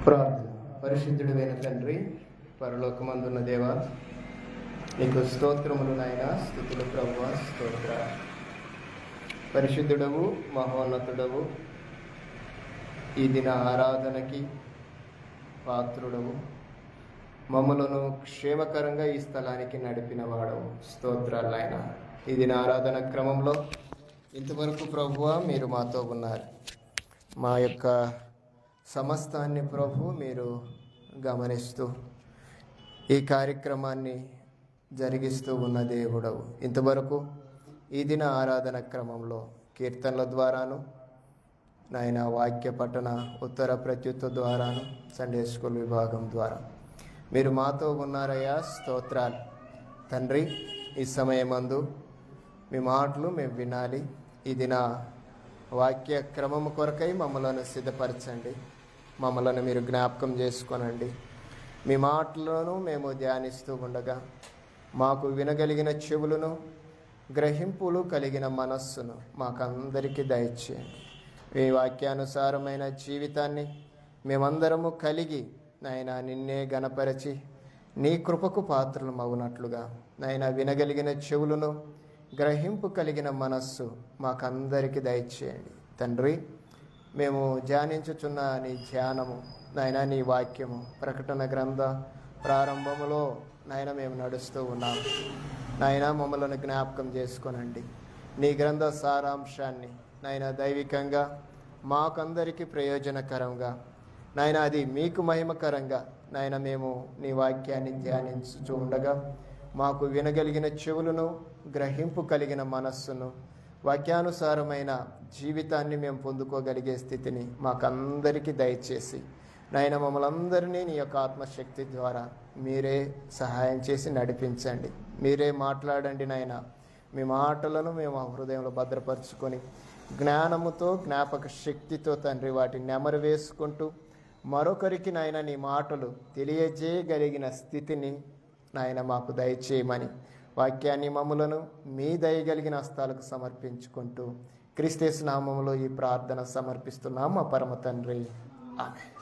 ప్రార్థన. పరిశుద్ధుడైన తండ్రి, పరలోకమందున్న దేవా, నీకు స్తోత్రములు నాయనా, స్తుతులు ప్రభువా, స్తోత్ర. పరిశుద్ధుడవు, మహోన్నతుడవు, ఈ దిన ఆరాధనకి పాత్రుడవు, మమ్మలను క్షేమకరంగా ఈ స్థలానికి నడిపిన వాడవు. స్తోత్రాలు నాయనా. ఈ దిన ఆరాధన క్రమంలో ఇంతవరకు ప్రభువా మీరు మాతో ఉన్నారు. మా యొక్క సమస్తాన్ని ప్రభు మీరు గమనిస్తూ ఈ కార్యక్రమాన్ని జరిగిస్తూ ఉన్న దేవుడవు. ఇంతవరకు ఈ దిన ఆరాధన క్రమంలో కీర్తనల ద్వారాను, నాయన వాక్య పఠన ఉత్తర ప్రత్యుత్తర ద్వారాను, సండే స్కూల్ విభాగం ద్వారా మీరు మాతో ఉన్నారయ్యా. స్తోత్రాలు తండ్రి. ఈ సమయమందు మీ మాటలు మేము వినాలి. ఈ దిన వాక్య క్రమము కొరకై మమ్మలను సిద్ధపరచండి. మమ్మలను మీరు జ్ఞాపకం చేసుకోనండి. మీ మాటలను మేము ధ్యానిస్తూ ఉండగా మాకు వినగలిగిన చెవులను, గ్రహింపులు కలిగిన మనస్సును మాకందరికీ దయచేయండి. మీ వాక్యానుసారమైన జీవితాన్ని మేమందరము కలిగి నాయన నిన్నే గణపరచి నీ కృపకు పాత్రలు మగునట్లుగా నాయన వినగలిగిన చెవులను, గ్రహింపు కలిగిన మనస్సు మాకందరికీ దయచేయండి తండ్రి. మేము ధ్యానించుచున్న నీ ధ్యానము నాయన, నీ వాక్యము ప్రకటన గ్రంథ ప్రారంభములో నాయన మేము నడుస్తూ ఉన్నాము. నాయన మమ్మల్ని జ్ఞాపకం చేసుకోనండి. నీ గ్రంథ సారాంశాన్ని నాయన దైవికంగా మాకందరికీ ప్రయోజనకరంగా నాయన అది మీకు మహిమకరంగా నాయన మేము నీ వాక్యాన్ని ధ్యానించుచూ ఉండగా మాకు వినగలిగిన చెవులను, గ్రహింపు కలిగిన మనస్సును, వాక్యానుసారమైన జీవితాన్ని మేము పొందుకోగలిగే స్థితిని మాకందరికీ దయచేసి నాయన మమ్మల్ందరినీ నీ యొక్క ఆత్మశక్తి ద్వారా మీరే సహాయం చేసి నడిపించండి. మీరే మాట్లాడండి నాయన. మీ మాటలను మేము హృదయంలో భద్రపరుచుకొని జ్ఞానముతో, జ్ఞాపక శక్తితో తండ్రి వాటిని నెమరు వేసుకుంటూ మరొకరికి నాయన నీ మాటలు తెలియజేయగలిగిన స్థితిని నాయన మాకు దయచేయమని వాక్యాన్ని మమ్ములను మీ దయగలిగిన హస్తాలకు సమర్పించుకుంటూ క్రీస్తు నామములో ఈ ప్రార్థన సమర్పిస్తున్నాం మా పరమ తండ్రి. ఆమేన్.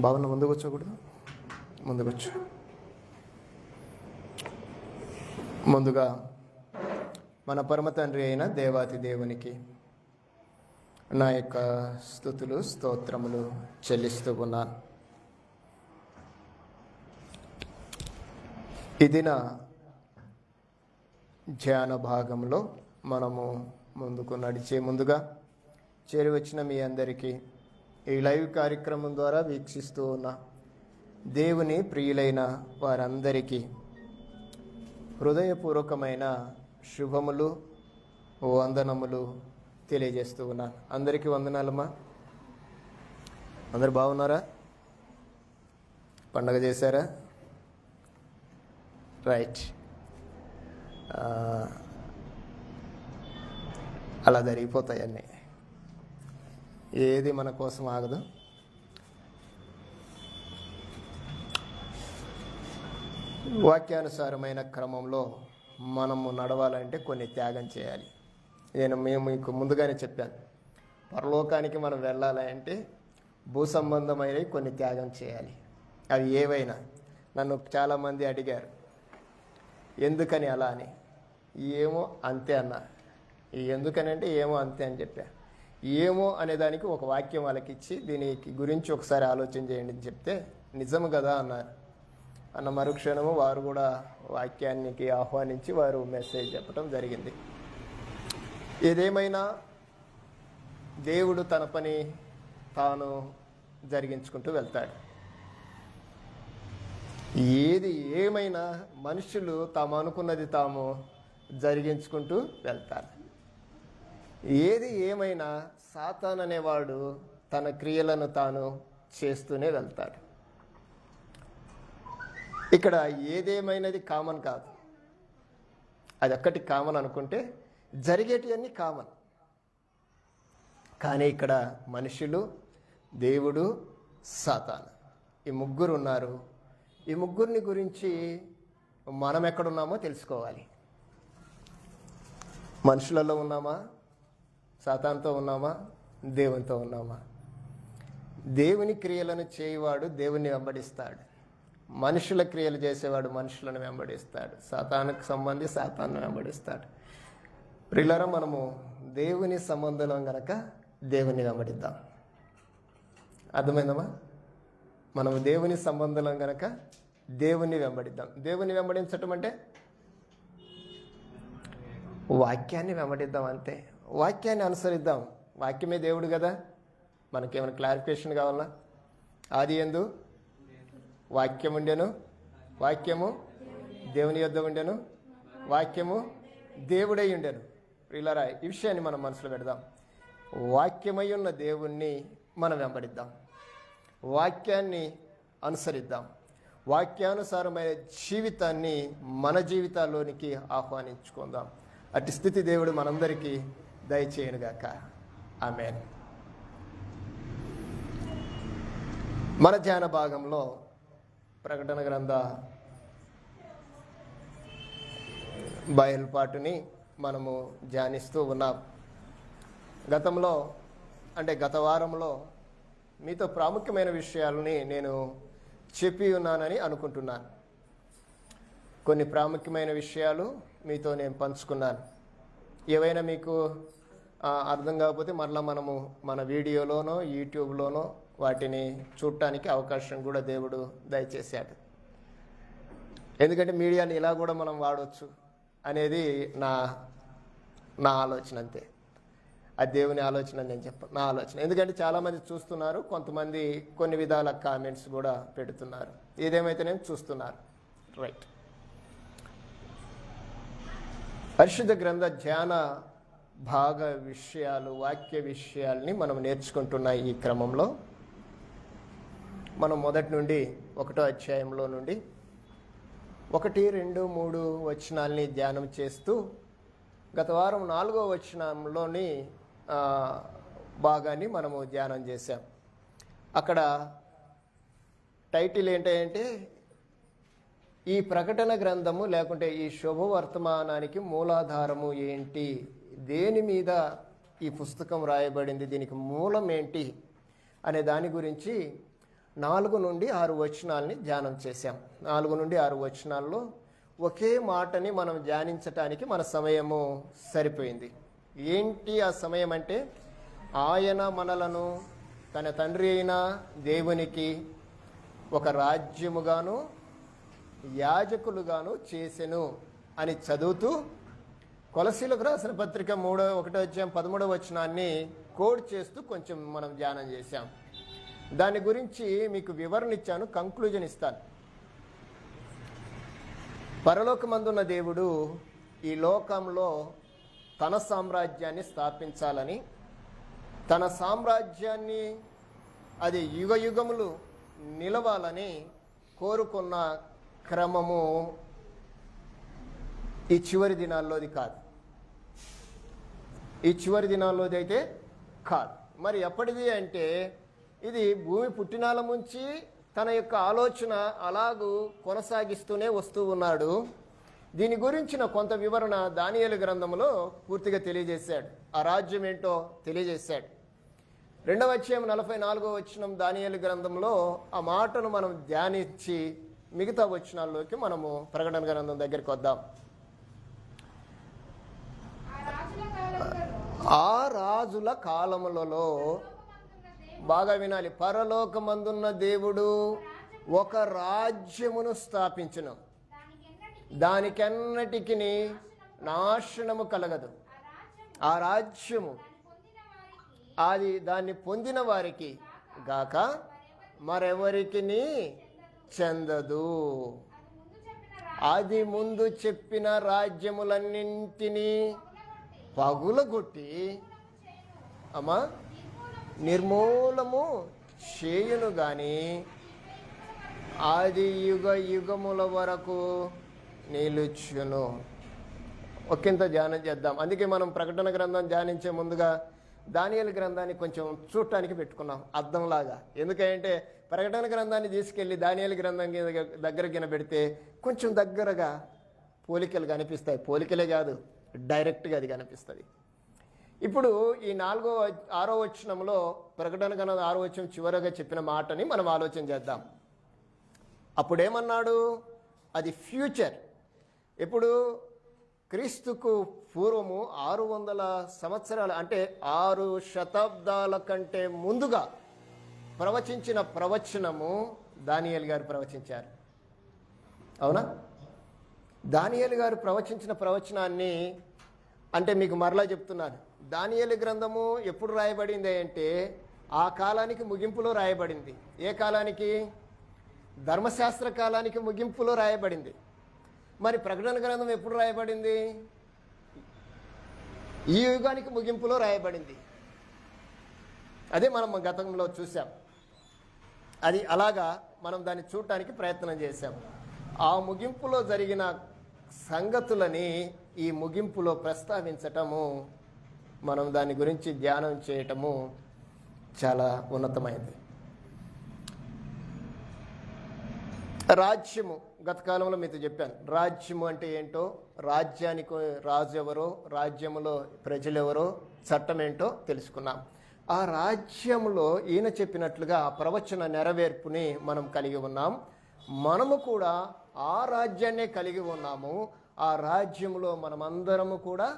బాగున్నా, ముందుకు వచ్చకూడదు, ముందుకొచ్చు. ముందుగా మన పరమ తండ్రి అయిన దేవాతి దేవునికి నా యొక్క స్తుతులు, స్తోత్రములు చెల్లిస్తూ ఉన్నాను. ఈ దిన ధ్యాన భాగంలో మనము ముందుకు నడిచే ముందుగా చేరి వచ్చిన మీ అందరికీ, ఈ లైవ్ కార్యక్రమం ద్వారా వీక్షిస్తూ ఉన్న దేవుని ప్రియులైన వారందరికీ హృదయపూర్వకమైన శుభములు, వందనములు తెలియజేస్తూ ఉన్నాను. అందరికీ వందనాలమ్మా. అందరు బాగున్నారా? పండగ చేశారా? రైట్. అలా జరిగిపోతాయి అన్నీ. ఏది మన కోసం ఆగదు. వాక్యానుసారమైన క్రమంలో మనము నడవాలంటే కొన్ని త్యాగం చేయాలి. మేము మీకు ముందుగానే చెప్పాను, పరలోకానికి మనం వెళ్ళాలంటే భూ సంబంధమైనవి కొన్ని త్యాగం చేయాలి. అవి ఏవైనా. నన్ను చాలామంది అడిగారు ఎందుకని అలా అని. ఏమో అంతే అన్న. ఎందుకని అంటే ఏమో అంతే అని చెప్పా. ఏమో అనేదానికి ఒక వాక్యం వాళ్ళకి ఇచ్చి దీనికి గురించి ఒకసారి ఆలోచన చేయండి అని చెప్తే నిజం కదా అన్నారు. అన్న మరుక్షణము వారు కూడా వాక్యానికి ఆహ్వానించి వారు మెసేజ్ చెప్పడం జరిగింది. ఏదేమైనా దేవుడు తన పని తాను జరిగించుకుంటూ వెళ్తాడు. ఏది ఏమైనా మనుషులు తాము అనుకున్నది తాము జరిగించుకుంటూ వెళ్తారు. ఏది ఏమైనా సాతాను అనేవాడు తన క్రియలను తాను చేస్తూనే వెళ్తాడు. ఇక్కడ ఏదేమైనది కామన్ కాదు. అది ఒక్కటి కామన్ అనుకుంటే జరిగేటివన్నీ కామన్. కానీ ఇక్కడ మనుషులు, దేవుడు, సాతాను, ఈ ముగ్గురు ఉన్నారు. ఈ ముగ్గురిని గురించి మనం ఎక్కడున్నామో తెలుసుకోవాలి. మనుషులలో ఉన్నామా, సాతానుతో ఉన్నామా, దేవునితో ఉన్నామా? దేవుని క్రియలను చేయవాడు దేవుని వెంబడిస్తాడు, మనుషుల క్రియలు చేసేవాడు మనుషులను వెంబడిస్తాడు, సాతానుకు సంబంధి సాతాను వెంబడిస్తాడు. ప్రియులారా, మనము దేవుని సంబంధం గనక దేవుని వెంబడిద్దాం. అర్థమైందమ్మా? మనము దేవుని సంబంధం గనక దేవుని వెంబడిద్దాం. దేవుని వెంబడించటం అంటే వాక్యాన్ని వెంబడిద్దాం, అంతే. వాక్యాన్ని అనుసరిద్దాం. వాక్యమే దేవుడు కదా. మనకేమైనా క్లారిఫికేషన్ కావాలా? ఆది యందు వాక్యం ఉండెను, వాక్యము దేవుని యొద్ద ఉండెను, వాక్యము దేవుడై ఉండెను. ప్రియులారా, ఈ విషయాన్ని మనం మనసులో పెడదాం. వాక్యమై ఉన్న దేవుణ్ణి మనం వెంబడిద్దాం, వాక్యాన్ని అనుసరిద్దాం, వాక్యానుసారమైన జీవితాన్ని మన జీవితాల్లోనికి ఆహ్వానించుకుందాం. అట్టి స్థితి దేవుడు మనందరికీ దయచేయనుగాక. ఆమేన్. మన ధ్యాన భాగంలో ప్రకటన గ్రంథ బయలుపాటుని మనము ధ్యానిస్తూ ఉన్నాం. గతంలో అంటే గత వారంలో మీతో ప్రాముఖ్యమైన విషయాలని నేను చెప్పి ఉన్నానని అనుకుంటున్నాను. కొన్ని ప్రాముఖ్యమైన విషయాలు మీతో నేను పంచుకున్నాను. ఏవైనా మీకు అర్థం కాకపోతే మరలా మనము మన వీడియోలోనో యూట్యూబ్లోనో వాటిని చూడటానికి అవకాశం కూడా దేవుడు దయచేశాడు. ఎందుకంటే మీడియాని ఇలా కూడా మనం వాడవచ్చు అనేది నా ఆలోచన, అంతే. అది దేవుని ఆలోచన నేను చెప్పను, నా ఆలోచన. ఎందుకంటే చాలామంది చూస్తున్నారు, కొంతమంది కొన్ని విధాల కామెంట్స్ కూడా పెడుతున్నారు. ఏదేమైతే నేను చూస్తున్నారు. రైట్. పరిశుద్ధ గ్రంథ ధ్యాన భాగ విషయాలు, వాక్య విషయాల్ని మనం నేర్చుకుంటున్న ఈ క్రమంలో మనం మొదటి నుండి 1వ అధ్యాయంలో నుండి 1, 2, 3 వచనాల్ని ధ్యానం చేస్తూ గత వారం 4వ వచనంలోని భాగాన్ని మనము ధ్యానం చేశాం. అక్కడ టైటిల్ ఏంటంటే ఈ ప్రకటన గ్రంథము లేకుంటే ఈ శుభవర్తమానానికి మూలాధారము ఏంటి, దేని మీద ఈ పుస్తకం రాయబడింది, దీనికి మూలం ఏంటి అనే దాని గురించి 4 నుండి 6 వచనాలని ధ్యానం చేశాం. 4 నుండి 6 వచనాల్లో ఒకే మాటని మనం ధ్యానించటానికి మన సమయము సరిపోయింది. ఏంటి ఆ సమయం అంటే, ఆయన మనలను తన తండ్రి అయిన దేవునికి ఒక రాజ్యముగాను యాజకులుగాను చేసెను అని చదువుతూ కొలసీలకు రాసిన పత్రిక 1వ అధ్యాయం 13వ వచనాన్ని కోడ్ చేస్తూ కొంచెం మనం ధ్యానం చేశాం. దాని గురించి మీకు వివరణ ఇచ్చాను, కంక్లూజన్ ఇస్తాను. పరలోకమందున్న దేవుడు ఈ లోకంలో తన సామ్రాజ్యాన్ని స్థాపించాలని, తన సామ్రాజ్యాన్ని అది యుగయుగములు నిలవాలని కోరుకున్న క్రమము ఈ చివరి దినాల్లోది కాదు. ఈ చివరి దినాల్లోది అయితే కాదు. మరి ఎప్పటిది అంటే, ఇది భూమి పుట్టినాల నుంచి తన యొక్క ఆలోచన అలాగూ కొనసాగిస్తూనే వస్తూ ఉన్నాడు. దీని గురించిన కొంత వివరణ దానియేలు గ్రంథంలో పూర్తిగా తెలియజేశాడు. ఆ రాజ్యం ఏంటో తెలియజేశాడు. 2వ అధ్యాయం 44వ వచనం దానియేలు గ్రంథంలో ఆ మాటను మనం ధ్యానించి మిగతా వచనాల్లోకి మనము ప్రకటన గ్రంథం దగ్గరికి వద్దాం. ఆ రాజుల కాలములలో, బాగా వినాలి, పరలోకమందున్న దేవుడు ఒక రాజ్యమును స్థాపించును, దానికెన్నటికి నాశనము కలగదు. ఆ రాజ్యము దాన్ని పొందిన వారికి గాక మరెవరికి చెందదు. అది ముందు చెప్పిన రాజ్యములన్నింటినీ పగులగొట్టి నిర్మూలము చేయును గాని అది యుగ యుగముల వరకు నిలుచును. ఒకంత ధ్యానం చేద్దాం. అందుకే మనం ప్రకటన గ్రంథం ధ్యానించే ముందుగా దానియేలు గ్రంథాన్ని కొంచెం చూడటానికి పెట్టుకున్నాం అద్దంలాగా. ఎందుకంటే ప్రకటన గ్రంథాన్ని తీసుకెళ్ళి దానియేలు గ్రంథం దగ్గర పెడితే కొంచెం దగ్గరగా పోలికలు కనిపిస్తాయి. పోలికలే కాదు, డైరెక్ట్గా అది కనిపిస్తుంది. ఇప్పుడు ఈ 6వ వచనంలో ప్రకటన గ్రంథం 6వ వచనం చివరగా చెప్పిన మాటని మనం ఆలోచన చేద్దాం. అప్పుడేమన్నాడు? అది ఫ్యూచర్. ఇప్పుడు క్రీస్తుకు పూర్వము 600 సంవత్సరాలు అంటే 6 శతాబ్దాల కంటే ముందుగా ప్రవచించిన ప్రవచనము దానియేలు గారు ప్రవచించారు. అవునా? దానియేలు గారు ప్రవచించిన ప్రవచనాన్ని అంటే మీకు మరలా చెప్తున్నాను, దానియేలు గ్రంథము ఎప్పుడు రాయబడింది అంటే ఆ కాలానికి ముగింపులో రాయబడింది. ఏ కాలానికి? ధర్మశాస్త్ర కాలానికి ముగింపులో రాయబడింది. మరి ప్రకటన గ్రంథం ఎప్పుడు రాయబడింది? ఈ యుగానికి ముగింపులో రాయబడింది. అదే మనం గతంలో చూసాం. అది అలాగా మనం దాన్ని చూడటానికి ప్రయత్నం చేశాం. ఆ ముగింపులో జరిగిన సంగతులని ఈ ముగింపులో ప్రస్తావించటము, మనం దాని గురించి ధ్యానం చేయటము చాలా ఉన్నతమైనది. రాజ్యము, గత కాలంలో మీతో చెప్పాను రాజ్యము అంటే ఏంటో, రాజ్యానికి రాజు ఎవరో, రాజ్యములో ప్రజలెవరో, చట్టం ఏంటో తెలుసుకున్నాం. ఆ రాజ్యంలో ఈయన చెప్పినట్లుగా ప్రవచన నెరవేర్పుని మనం కలిగి ఉన్నాం. మనము కూడా ఆ రాజ్యాన్నే కలిగి ఉన్నాము. ఆ రాజ్యంలో మనమందరము కూడా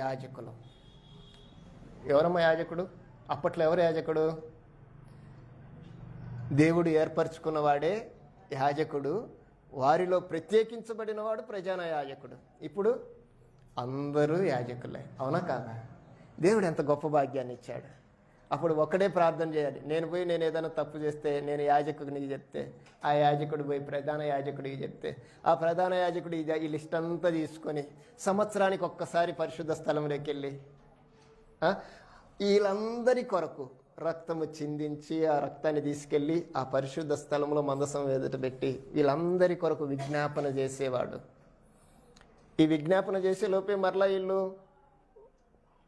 యాజకులు. ఎవరమ్మా యాజకుడు? అప్పట్లో ఎవరు యాజకుడు? దేవుడు ఏర్పరచుకున్నవాడే యాజకుడు. వారిలో ప్రత్యేకించబడినవాడు ప్రధాన యాజకుడు. ఇప్పుడు అందరూ యాజకులే. అవునా కాదా? దేవుడు ఎంత గొప్ప భాగ్యాన్ని ఇచ్చాడు. అప్పుడు ఒక్కడే ప్రార్థన చేయాలి. నేను ఏదైనా తప్పు చేస్తే నేను యాజకుడికి చెప్తే, ఆ యాజకుడు పోయి ప్రధాన యాజకుడికి చెప్తే, ఆ ప్రధాన యాజకుడు ఈ లిస్ట్ అంతా తీసుకొని సంవత్సరానికి ఒక్కసారి పరిశుద్ధ స్థలంలోకి వెళ్ళి వీళ్ళందరి కొరకు రక్తము చిందించి ఆ రక్తాన్ని తీసుకెళ్ళి ఆ పరిశుద్ధ స్థలంలో మందసం ఎదుట పెట్టి వీళ్ళందరి కొరకు విజ్ఞాపన చేసేవాడు. ఈ విజ్ఞాపన చేసే లోపే మరలా వీళ్ళు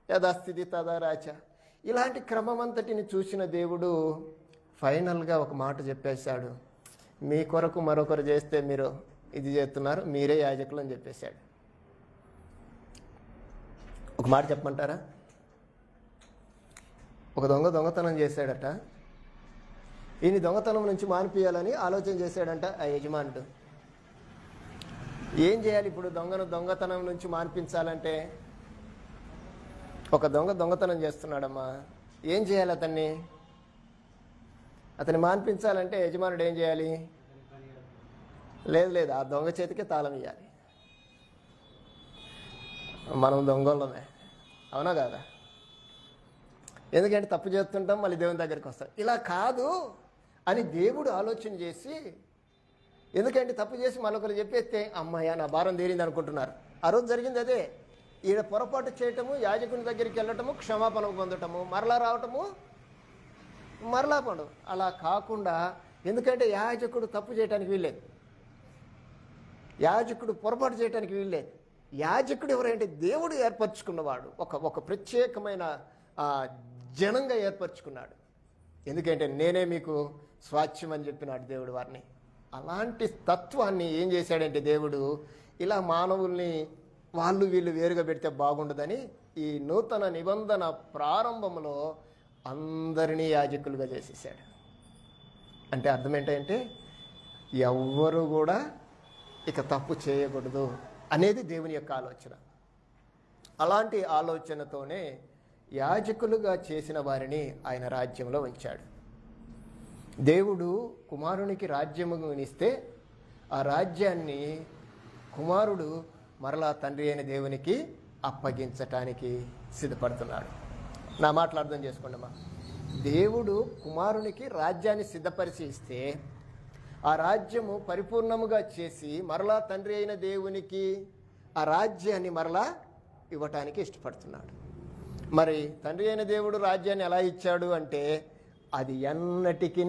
యథాస్థితి తదారాచ ఇలాంటి క్రమం అంతటిని చూసిన దేవుడు ఫైనల్గా ఒక మాట చెప్పేశాడు, మీ కొరకు మరొకరు చేస్తే మీరు ఇది చేస్తున్నారు, మీరే యాజకులు అని చెప్పేశాడు. ఒక మాట చెప్పమంటారా? ఒక దొంగతనం చేశాడట. ఈయన దొంగతనం నుంచి మానిపియాలని ఆలోచన చేశాడంట ఆ యజమానుడు. ఏం చేయాలి ఇప్పుడు? దొంగతనం నుంచి మానిపించాలంటే ఒక దొంగతనం చేస్తున్నాడమ్మా, ఏం చేయాలి? అతన్ని మానిపించాలంటే యజమానుడు ఏం చేయాలి? లేదు ఆ దొంగ చేతికే తాళం ఇవ్వాలి. మనం దొంగలమే, అవునా కాదా? ఎందుకంటే తప్పు చేస్తుంటాం, మళ్ళీ దేవుని దగ్గరికి వస్తాం. ఇలా కాదు అని దేవుడు ఆలోచన చేసి, ఎందుకంటే తప్పు చేసి మరొకరు చెప్పేస్తే అమ్మాయ నా భారం తీరింది అనుకుంటున్నారు. ఆ రోజు జరిగింది అదే. ఈడ పొరపాటు చేయటము, యాజకుని దగ్గరికి వెళ్ళటము, క్షమాపణ పొందటము, మరలా రావటము, మరలా పండు. అలా కాకుండా, ఎందుకంటే యాజకుడు తప్పు చేయడానికి వీల్లేదు, యాజకుడు పొరపాటు చేయడానికి వీల్లేదు. యాజకుడు ఎవరంటే దేవుడు ఏర్పరచుకున్నవాడు, ఒక ప్రత్యేకమైన జనంగా ఏర్పరచుకున్నాడు. ఎందుకంటే నేనే మీకు స్వాస్థ్యం అని చెప్పినాడు దేవుడు వారిని. అలాంటి తత్వాన్ని ఏం చేశాడంటే దేవుడు ఇలా మానవుల్ని వాళ్ళు వీళ్ళు వేరుగా పెడితే బాగుండదని ఈ నూతన నిబంధన ప్రారంభంలో అందరినీ యాజకులుగా చేసేసాడు. అంటే అర్థం ఏంటంటే ఎవ్వరు కూడా ఇక తప్పు చేయకూడదు అనేది దేవుని యొక్క ఆలోచన. అలాంటి ఆలోచనతోనే యాజకులుగా చేసిన వారిని ఆయన రాజ్యంలో ఉంచాడు. దేవుడు కుమారునికి రాజ్యమునిస్తే ఆ రాజ్యాన్ని కుమారుడు మరలా తండ్రి అయిన దేవునికి అప్పగించటానికి సిద్ధపడుతున్నాడు. నా మాటలు అర్థం చేసుకోండి అమ్మా. దేవుడు కుమారునికి రాజ్యాన్ని సిద్ధపరిచి ఇస్తే ఆ రాజ్యము పరిపూర్ణముగా చేసి మరలా తండ్రి అయిన దేవునికి ఆ రాజ్యాన్ని మరలా ఇవ్వటానికి ఇష్టపడుతున్నాడు. మరి తండ్రి అయిన దేవుడు రాజ్యాన్ని ఎలా ఇచ్చాడు అంటే అది ఎన్నటికీ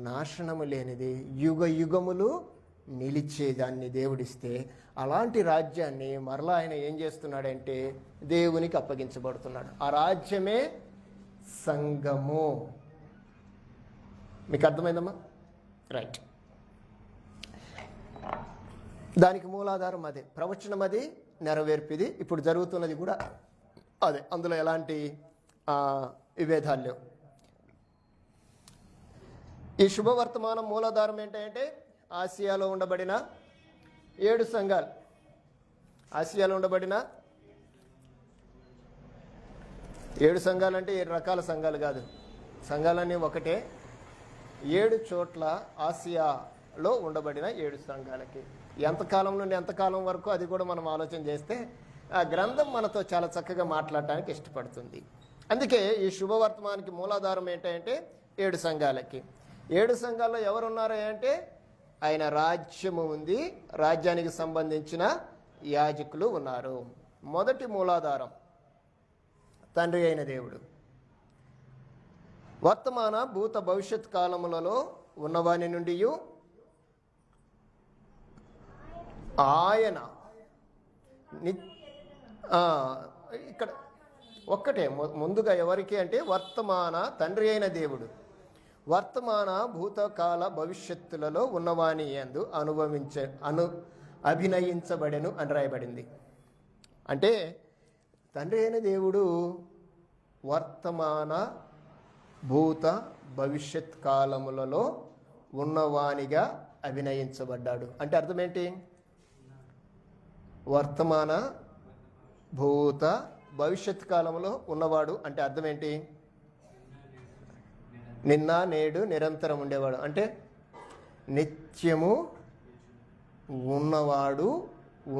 నాశనము లేనిది, యుగ యుగములు నిలిచేదాన్ని దేవుడిస్తే అలాంటి రాజ్యాన్ని మరలా ఆయన ఏం చేస్తున్నాడంటే దేవునికి అప్పగించబడుతున్నాడు. ఆ రాజ్యమే సంఘము. మీకు అర్థమైందమ్మా? రైట్. దానికి మూలాధారం అదే, ప్రవచనం అది, నెరవేర్పిది. ఇప్పుడు జరుగుతున్నది కూడా అదే. అందులో ఎలాంటి విభేదాలు లేవు. ఈ శుభవర్తమానం మూలాధారం ఏంటంటే ఆసియాలో ఉండబడిన 7 సంఘాలు. ఆసియాలో ఉండబడిన 7 సంఘాలు అంటే 7 రకాల సంఘాలు కాదు, సంఘాలన్నీ ఒకటే. 7 చోట్ల ఆసియాలో ఉండబడిన 7 సంఘాలకి ఎంతకాలం నుండి ఎంతకాలం వరకు అది కూడా మనం ఆలోచన చేస్తే ఆ గ్రంథం మనతో చాలా చక్కగా మాట్లాడటానికి ఇష్టపడుతుంది. అందుకే ఈ శుభవర్తమానికి మూలాధారం ఏంటంటే 7 సంఘాలకి. 7 సంఘాల్లో ఎవరున్నారో అంటే ఆయన రాజ్యము ఉంది, రాజ్యానికి సంబంధించిన యాజకులు ఉన్నారు. మొదటి మూలాధారం తండ్రి అయిన దేవుడు. వర్తమాన భూత భవిష్యత్ కాలములలో ఉన్నవాని నుండి ఆయన ఇక్కడ ఒక్కటే ముందుగా ఎవరికి అంటే వర్తమాన తండ్రి అయిన దేవుడు వర్తమాన భూతకాల భవిష్యత్తులలో ఉన్నవాని యందు అభినయించబడెను అని రాయబడింది. అంటే తండ్రి అయిన దేవుడు వర్తమాన భూత భవిష్యత్ కాలములలో ఉన్నవానిగా అభినయించబడ్డాడు. అంటే అర్థమేంటి? వర్తమాన భూత భవిష్యత్ కాలంలో ఉన్నవాడు అంటే అర్థమేంటి? నిన్న నేడు నిరంతరం ఉండేవాడు, అంటే నిత్యము ఉన్నవాడు,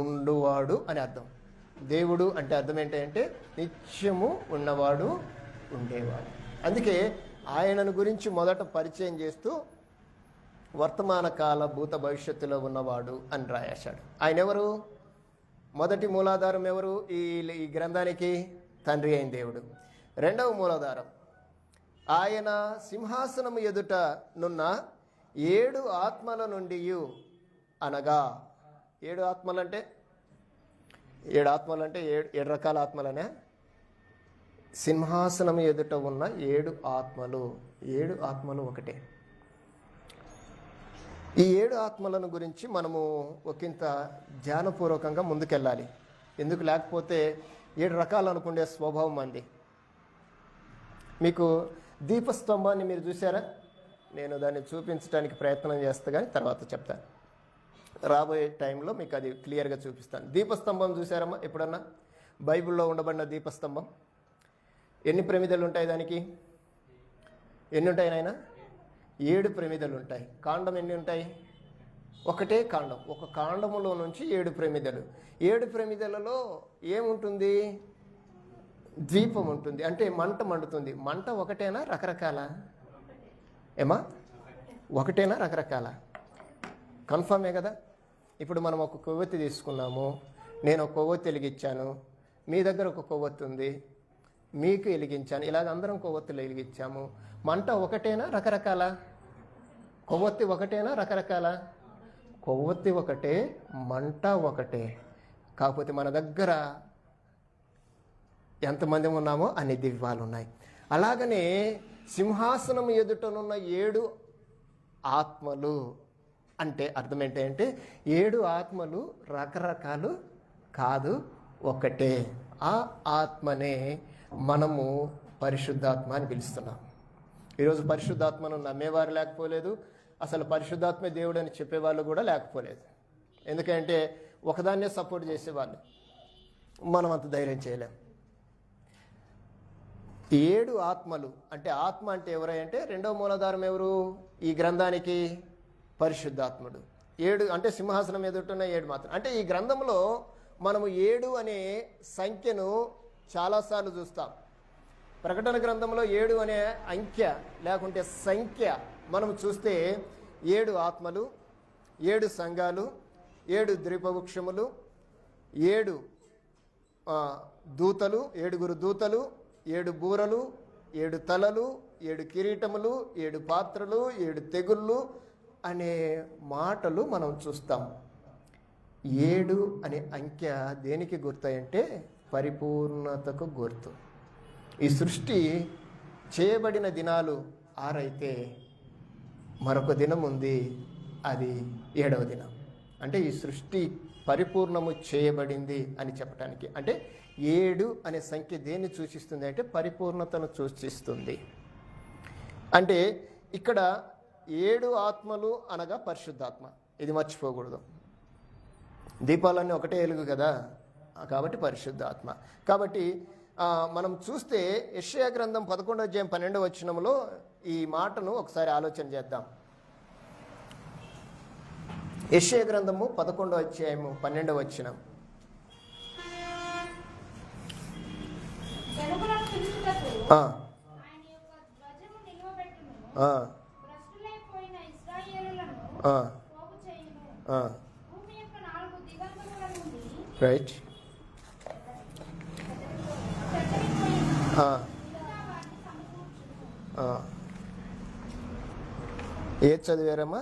ఉండువాడు అని అర్థం. దేవుడు అంటే అర్థం ఏంటంటే నిత్యము ఉన్నవాడు, ఉండేవాడు. అందుకే ఆయనను గురించి మొదట పరిచయం చేస్తూ వర్తమాన కాల భూత భవిష్యత్తులో ఉన్నవాడు అని రాశాడు. ఆయన ఎవరు? మొదటి మూలాధారం ఎవరు ఈ గ్రంథానికి? తండ్రి అయిన దేవుడు. రెండవ మూలాధారం ఆయన సింహాసనము ఎదుట నున్న 7 ఆత్మల నుండి, అనగా 7 ఆత్మలంటే 7 ఆత్మలంటే 7 రకాల ఆత్మలనే. సింహాసనం ఎదుట ఉన్న 7 ఆత్మలు, 7 ఆత్మలు ఒకటే. ఈ 7 ఆత్మలను గురించి మనము ఒకంత ధ్యానపూర్వకంగా ముందుకెళ్ళాలి. ఎందుకు లేకపోతే 7 రకాలు అనుకునే స్వభావం అంది. మీకు దీపస్తంభాన్ని మీరు చూసారా? నేను దాన్ని చూపించడానికి ప్రయత్నం చేస్తా కానీ తర్వాత చెప్తాను. రాబోయే టైంలో మీకు అది క్లియర్గా చూపిస్తాను. దీపస్తంభం చూసారమ్మా ఎప్పుడన్నా? బైబిల్లో ఉండబడిన దీపస్తంభం ఎన్ని ప్రమిదలు ఉంటాయి? దానికి ఎన్ని ఉంటాయి నాయన? 7 ప్రమిదలు ఉంటాయి. కాండం ఎన్ని ఉంటాయి? ఒకటే కాండం. ఒక కాండములో నుంచి 7 ప్రమిదలు. 7 ప్రమిదలలో ఏముంటుంది? ద్వీపం ఉంటుంది, అంటే మంట మండుతుంది. మంట ఒకటేనా రకరకాల? ఏమా ఒకటేనా రకరకాల? కన్ఫర్మే కదా. ఇప్పుడు మనం ఒక కొవ్వొత్తి తీసుకున్నాము, నేను ఒక కొవ్వొత్తి వెలిగించాను, మీ దగ్గర ఒక కొవ్వొత్తి ఉంది, మీకు వెలిగించాను, ఇలాగ అందరం కొవ్వొత్తులు వెలిగించాము. మంట ఒకటేనా రకరకాల? కొవ్వొత్తి ఒకటేనా రకరకాల? కొవ్వొత్తి ఒకటే, మంట ఒకటే. కాకపోతే మన దగ్గర ఎంతమంది ఉన్నామో అన్ని దివ్యాలు ఉన్నాయి. అలాగనే సింహాసనం ఎదుటనున్న 7 ఆత్మలు అంటే అర్థం ఏంటంటే 7 ఆత్మలు రకరకాలు కాదు, ఒకటే. ఆ ఆత్మనే మనము పరిశుద్ధాత్మ అని పిలుస్తున్నాం. ఈరోజు పరిశుద్ధాత్మను నమ్మేవారు లేకపోలేదు, అసలు పరిశుద్ధాత్మ దేవుడు అని చెప్పేవాళ్ళు కూడా లేకపోలేదు. ఎందుకంటే ఒకదాన్నే సపోర్ట్ చేసేవాళ్ళు, మనం అంత ధైర్యం చేయలేం. 7 ఆత్మలు అంటే ఆత్మ అంటే ఎవరంటే రెండవ మూలాధారం ఎవరు ఈ గ్రంథానికి? పరిశుద్ధాత్ముడు. 7 అంటే సింహాసనం ఎదుటిన్న 7 మాత్రం. అంటే ఈ గ్రంథంలో మనము 7 అనే సంఖ్యను చాలాసార్లు చూస్తాం. ప్రకటన గ్రంథంలో 7 అనే అంకె లేకుంటే సంఖ్య మనం చూస్తే 7 ఆత్మలు, 7 సంఘాలు, 7 ద్వీపవృక్షములు, 7 దూతలు, 7 దూతలు, 7 బూరలు, 7 తలలు, 7 కిరీటములు, 7 పాత్రలు, 7 తెగుళ్ళు అనే మాటలు మనం చూస్తాం. 7 అనే అంకె దేనికి గుర్తు అంటే పరిపూర్ణతకు గుర్తు. ఈ సృష్టి చేయబడిన దినాలు 6 అయితే మరొక దినం ఉంది, అది 7వ దినం. అంటే ఈ సృష్టి పరిపూర్ణము చేయబడింది అని చెప్పడానికి. అంటే 7 అనే సంఖ్య దేన్ని సూచిస్తుంది అంటే పరిపూర్ణతను సూచిస్తుంది. అంటే ఇక్కడ 7 ఆత్మలు అనగా పరిశుద్ధాత్మ, ఇది మర్చిపోకూడదు. దీపాలన్నీ ఒకటే వెలుగు కదా, కాబట్టి పరిశుద్ధాత్మ. కాబట్టి మనం చూస్తే యెషయా గ్రంథం 11వ అధ్యాయం 12వ వచనంలో ఈ మాటను ఒకసారి ఆలోచన చేద్దాం. యెషయా గ్రంథము 11వ అధ్యాయము 12వ వచనం. రైట్. ఏది చదివారమ్మా?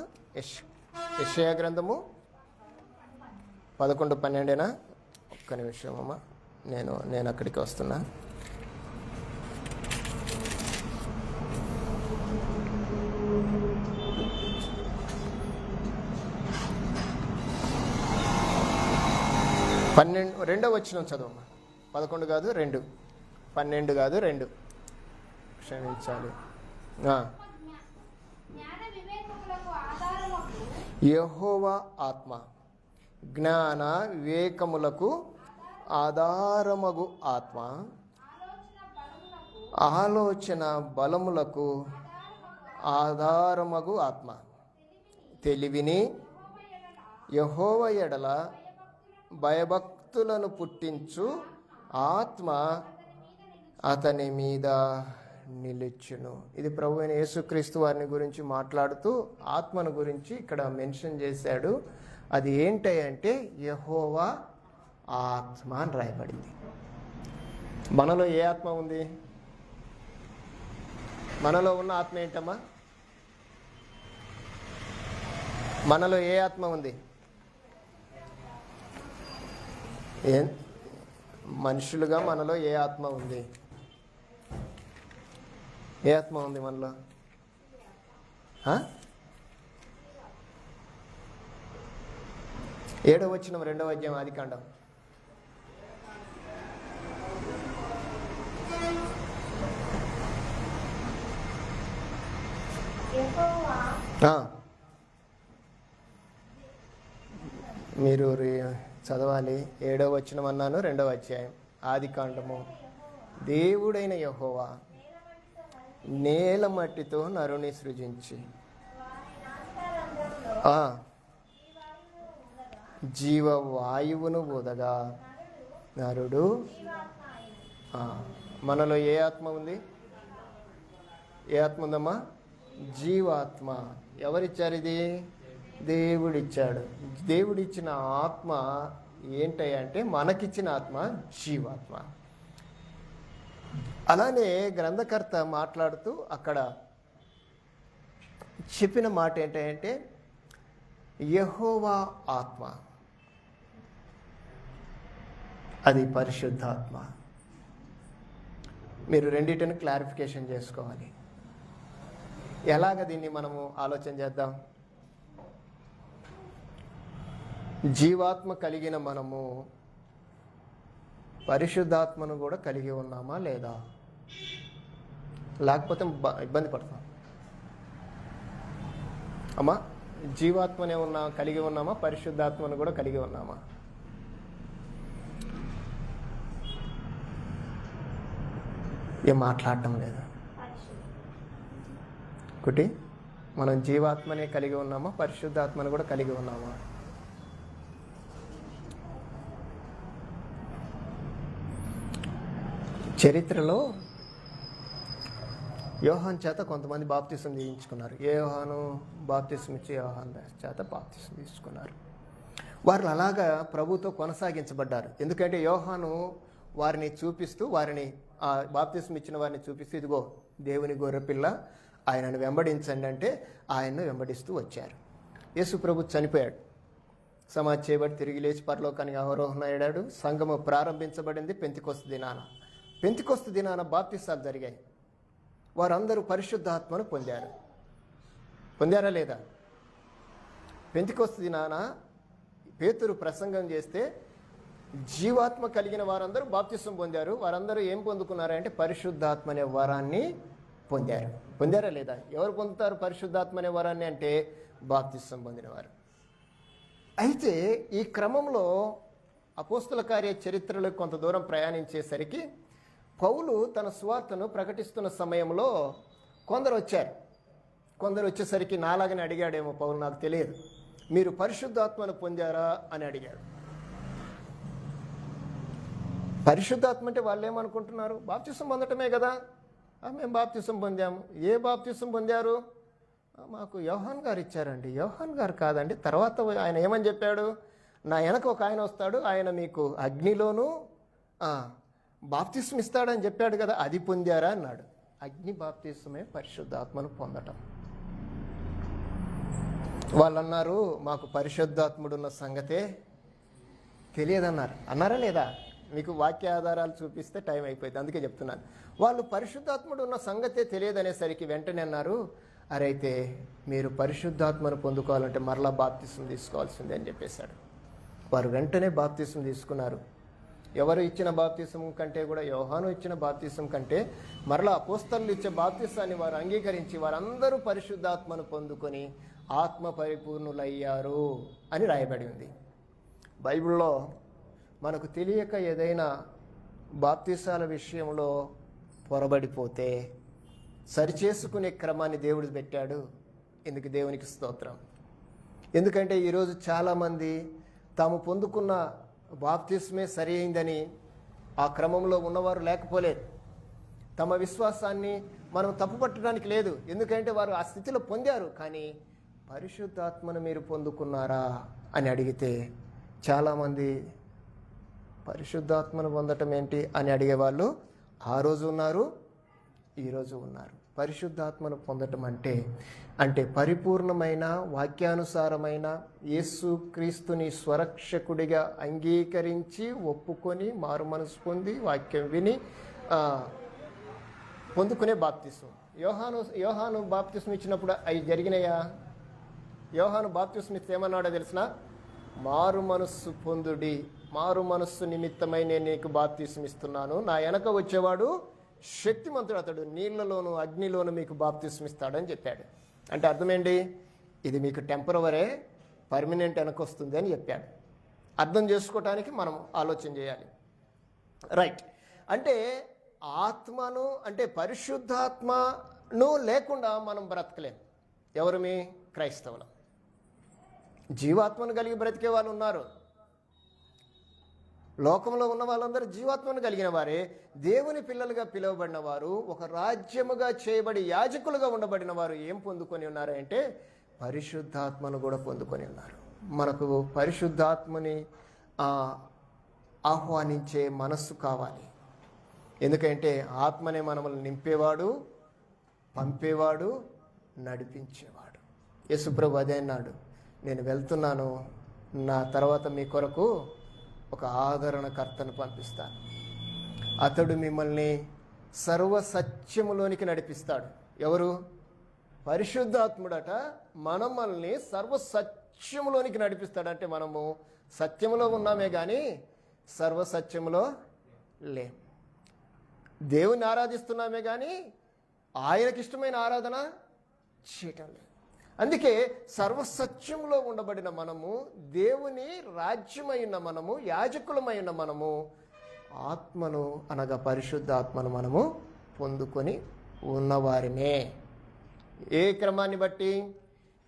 యెషయా గ్రంథము 11:12. ఒక్క నిమిషం అమ్మా, నేను అక్కడికి వస్తున్నా. రెండవ వచనం చదవమ్మా. 11 కాదు 2, 12 కాదు 2, క్షమించాలి. యెహోవా ఆత్మ జ్ఞాన వివేకములకు ఆధారమగు ఆత్మ, ఆలోచన బలములకు ఆధారమగు ఆత్మ, తెలివిని యెహోవా ఎడల భయభక్తులను పుట్టించు ఆత్మ అతని మీద నిలుచును. ఇది ప్రభు అయిన యేసుక్రీస్తు వారిని గురించి మాట్లాడుతూ ఆత్మను గురించి ఇక్కడ మెన్షన్ చేశాడు. అది ఏంటంటే యెహోవా ఆత్మ అని రాయబడింది. మనలో ఏ ఆత్మ ఉంది? మనలో ఉన్న ఆత్మ ఏంటమ్మా? మనలో ఏ ఆత్మ ఉంది? మనుషులుగా మనలో ఏ ఆత్మ ఉంది? ఏ ఆత్మ ఉంది మనలో? 7వ వచనం 2వ అధ్యాయం ఆదికాండం. మీరు చదవాలి. 7వ వచనం అన్నాను, 2వ అధ్యాయం ఆదికాండము. దేవుడైన యెహోవా నేల మట్టితో నరుని సృజించి జీవవాయువును ఊదగా నరుడు. మనలో ఏ ఆత్మ ఉంది? ఏ ఆత్మ ఉందమ్మా? జీవాత్మ. ఎవరిచ్చారు ఇది? దేవుడిచ్చాడు. దేవుడిచ్చిన ఆత్మ ఏంటంటే మనకిచ్చిన ఆత్మ జీవాత్మ. అలానే గ్రంథకర్త మాట్లాడుతూ అక్కడ చెప్పిన మాట ఏంటంటే యెహోవా ఆత్మ, అది పరిశుద్ధాత్మ. మీరు రెండింటిని క్లారిఫికేషన్ చేసుకోవాలి. ఎలాగ దీన్ని మనము ఆలోచన చేద్దాం? జీవాత్మ కలిగిన మనము పరిశుద్ధాత్మను కూడా కలిగి ఉన్నామా లేదా? లేకపోతే ఇబ్బంది పడతాం. అమ్మా, జీవాత్మనే కలిగి ఉన్నామా? పరిశుద్ధాత్మను కూడా కలిగి ఉన్నామా? ఏం మాట్లాడటం లేదా? ఒకటి, మనం జీవాత్మనే కలిగి ఉన్నామా? పరిశుద్ధాత్మను కూడా కలిగి ఉన్నామా? చరిత్రలో యోహాన్ చేత కొంతమంది బాప్తిసం తీయించుకున్నారు. యోహాను బాప్తిసం ఇచ్చి యోహాన్ చేత బాప్తిసం తీసుకున్నారు. వారు అలాగా ప్రభుతో కొనసాగించబడ్డారు. ఎందుకంటే యోహాను వారిని చూపిస్తూ, వారిని బాప్తిసం ఇచ్చిన వారిని చూపిస్తూ, ఇదిగో దేవుని గొర్రెపిల్ల, ఆయనను వెంబడించండి అంటే ఆయన్ను వెంబడిస్తూ వచ్చారు. యేసు ప్రభు చనిపోయాడు. సమాధి చేయబడి తిరిగి లేచి పరలోకానికి ఆరోహణ అయ్యాడు. సంఘము ప్రారంభించబడింది పెంతెకొస్తు దినాన. పెంతెకొస్తు దినాన బాప్తిసాలు జరిగాయి. వారందరూ పరిశుద్ధాత్మను పొందారు. పొందారా లేదా? పెంతెకొస్తు దినాన పేతురు ప్రసంగం చేస్తే జీవాత్మ కలిగిన వారందరూ బాప్తిసం పొందారు. వారందరూ ఏం పొందుకున్నారంటే పరిశుద్ధాత్మ అనే వరాన్ని పొందారు. పొందారా లేదా? ఎవరు పొందుతారు పరిశుద్ధాత్మ అనే వరాన్ని అంటే బాప్తిసం పొందినవారు. అయితే ఈ క్రమంలో అపోస్తుల కార్య చరిత్రలో కొంత దూరం ప్రయాణించేసరికి పౌలు తన సువార్తను ప్రకటిస్తున్న సమయంలో కొందరు వచ్చేసరికి నాలాగని అడిగాడేమో పౌలు, నాకు తెలియదు, మీరు పరిశుద్ధాత్మను పొందారా అని అడిగాడు. పరిశుద్ధాత్మ అంటే వాళ్ళు ఏమనుకుంటున్నారు? బాప్తిసం పొందటమే కదా. మేము బాప్తిసం పొందాము. ఏ బాప్తిసం పొందారు? మాకు యోహాన్ గారు ఇచ్చారండి. యోహాన్ గారు కాదండి, తర్వాత ఆయన ఏమని చెప్పాడు? నా వెనక ఒక ఆయన వస్తాడు, ఆయన మీకు అగ్నిలోనూ బాప్తిసం ఇస్తాడని చెప్పాడు కదా, అది పొందారా అన్నాడు. అగ్ని బాప్తిసమే పరిశుద్ధాత్మను పొందటం. వాళ్ళు అన్నారు, మాకు పరిశుద్ధాత్ముడున్న సంగతే తెలియదన్నారు. అన్నారా లేదా? మీకు వాక్య ఆధారాలు చూపిస్తే టైం అయిపోయింది, అందుకే చెప్తున్నాను. వాళ్ళు పరిశుద్ధాత్ముడు ఉన్న సంగతే తెలియదనేసరికి వెంటనే అన్నారు, అరే అయితే మీరు పరిశుద్ధాత్మను పొందుకోవాలంటే మరలా బాప్తిసం తీసుకోవాల్సిందే అని చెప్పేశాడు. వారు వెంటనే బాప్తిసం తీసుకున్నారు. ఎవరు ఇచ్చిన బాప్తిసం కంటే కూడా, యోహాను ఇచ్చిన బాప్తిసం కంటే మరలా అపోస్తలులు ఇచ్చే బాప్తిసాన్ని వారు అంగీకరించి వారందరూ పరిశుద్ధాత్మను పొందుకొని ఆత్మ పరిపూర్ణులయ్యారు అని రాయబడి ఉంది బైబిల్లో. మనకు తెలియక ఏదైనా బాప్తిసాల విషయంలో పొరబడిపోతే సరిచేసుకునే క్రమాన్ని దేవుడు పెట్టాడు. ఇందుకు దేవునికి స్తోత్రం. ఎందుకంటే ఈరోజు చాలామంది తాము పొందుకున్న బాప్తిస్మే సరి అయిందని ఆ క్రమంలో ఉన్నవారు లేకపోలేదు. తమ విశ్వాసాన్ని మనం తప్పుపట్టడానికి లేదు, ఎందుకంటే వారు ఆ స్థితిలో పొందారు. కానీ పరిశుద్ధాత్మను మీరు పొందుకున్నారా అని అడిగితే చాలామంది పరిశుద్ధాత్మను పొందటం ఏంటి అని అడిగేవాళ్ళు ఆ రోజు ఉన్నారు, ఈరోజు ఉన్నారు. పరిశుద్ధాత్మను పొందటం అంటే పరిపూర్ణమైన వాక్యానుసారమైన యేసు క్రీస్తుని స్వరక్షకుడిగా అంగీకరించి ఒప్పుకొని మారు మనసు పొంది వాక్యం విని పొందుకునే బాప్తిసం. యోహాను బాప్తిసం ఇచ్చినప్పుడు అవి జరిగినాయా? యోహాను బాప్తిసం ఇస్తే ఏమన్నాడో తెలిసిన? మారు మనస్సు పొందుడి, మారు మనస్సు నిమిత్తమై నేను నీకు బాప్తిసం ఇస్తున్నాను, నా వెనక వచ్చేవాడు శక్తిమంతుడు, అతడు నీళ్లలోను అగ్నిలోను మీకు బాప్తిసం ఇస్తాడని చెప్పాడు. అంటే అర్థమేంటి? ఇది మీకు టెంపరవరీ, పర్మనెంట్ వెనకొస్తుంది అని చెప్పాడు. అర్థం చేసుకోవటానికి మనం ఆలోచన చేయాలి. రైట్. అంటే ఆత్మను అంటే పరిశుద్ధాత్మను లేకుండా మనం బ్రతకలేం. ఎవరు? మీ క్రైస్తవులు. జీవాత్మను కలిగి బ్రతికే వాళ్ళు ఉన్నారు. లోకంలో ఉన్న వాళ్ళందరూ జీవాత్మను కలిగిన వారే. దేవుని పిల్లలుగా పిలువబడిన వారు, ఒక రాజ్యముగా చేయబడి యాజకులుగా ఉండబడిన వారు ఏం పొందుకొని ఉన్నారంటే పరిశుద్ధాత్మను కూడా పొందుకొని ఉన్నారు. మనకు పరిశుద్ధాత్మని ఆహ్వానించే మనస్సు కావాలి. ఎందుకంటే ఆత్మనే మనల్ని నింపేవాడు, పంపేవాడు, నడిపించేవాడు. యేసుప్రభు అదే అన్నాడు, నేను వెళ్తున్నాను, నా తర్వాత మీ కొరకు ఒక ఆదరణకర్తను పంపిస్తాను, అతడు మిమ్మల్ని సర్వసత్యములోనికి నడిపిస్తాడు. ఎవరు? పరిశుద్ధాత్ముడట మనల్ని సర్వసత్యములోనికి నడిపిస్తాడంటే మనము సత్యములో ఉన్నామే కానీ సర్వసత్యములో లేం. దేవుని ఆరాధిస్తున్నామే కానీ ఆయనకిష్టమైన ఆరాధన చేయటం లేదు. అందుకే సర్వసత్యంలో ఉండబడిన మనము, దేవుని రాజ్యమైన మనము, యాజకులమైన మనము ఆత్మను అనగా పరిశుద్ధాత్మను మనము పొందుకొని ఉన్నవారినే. ఏ క్రమాన్ని బట్టి?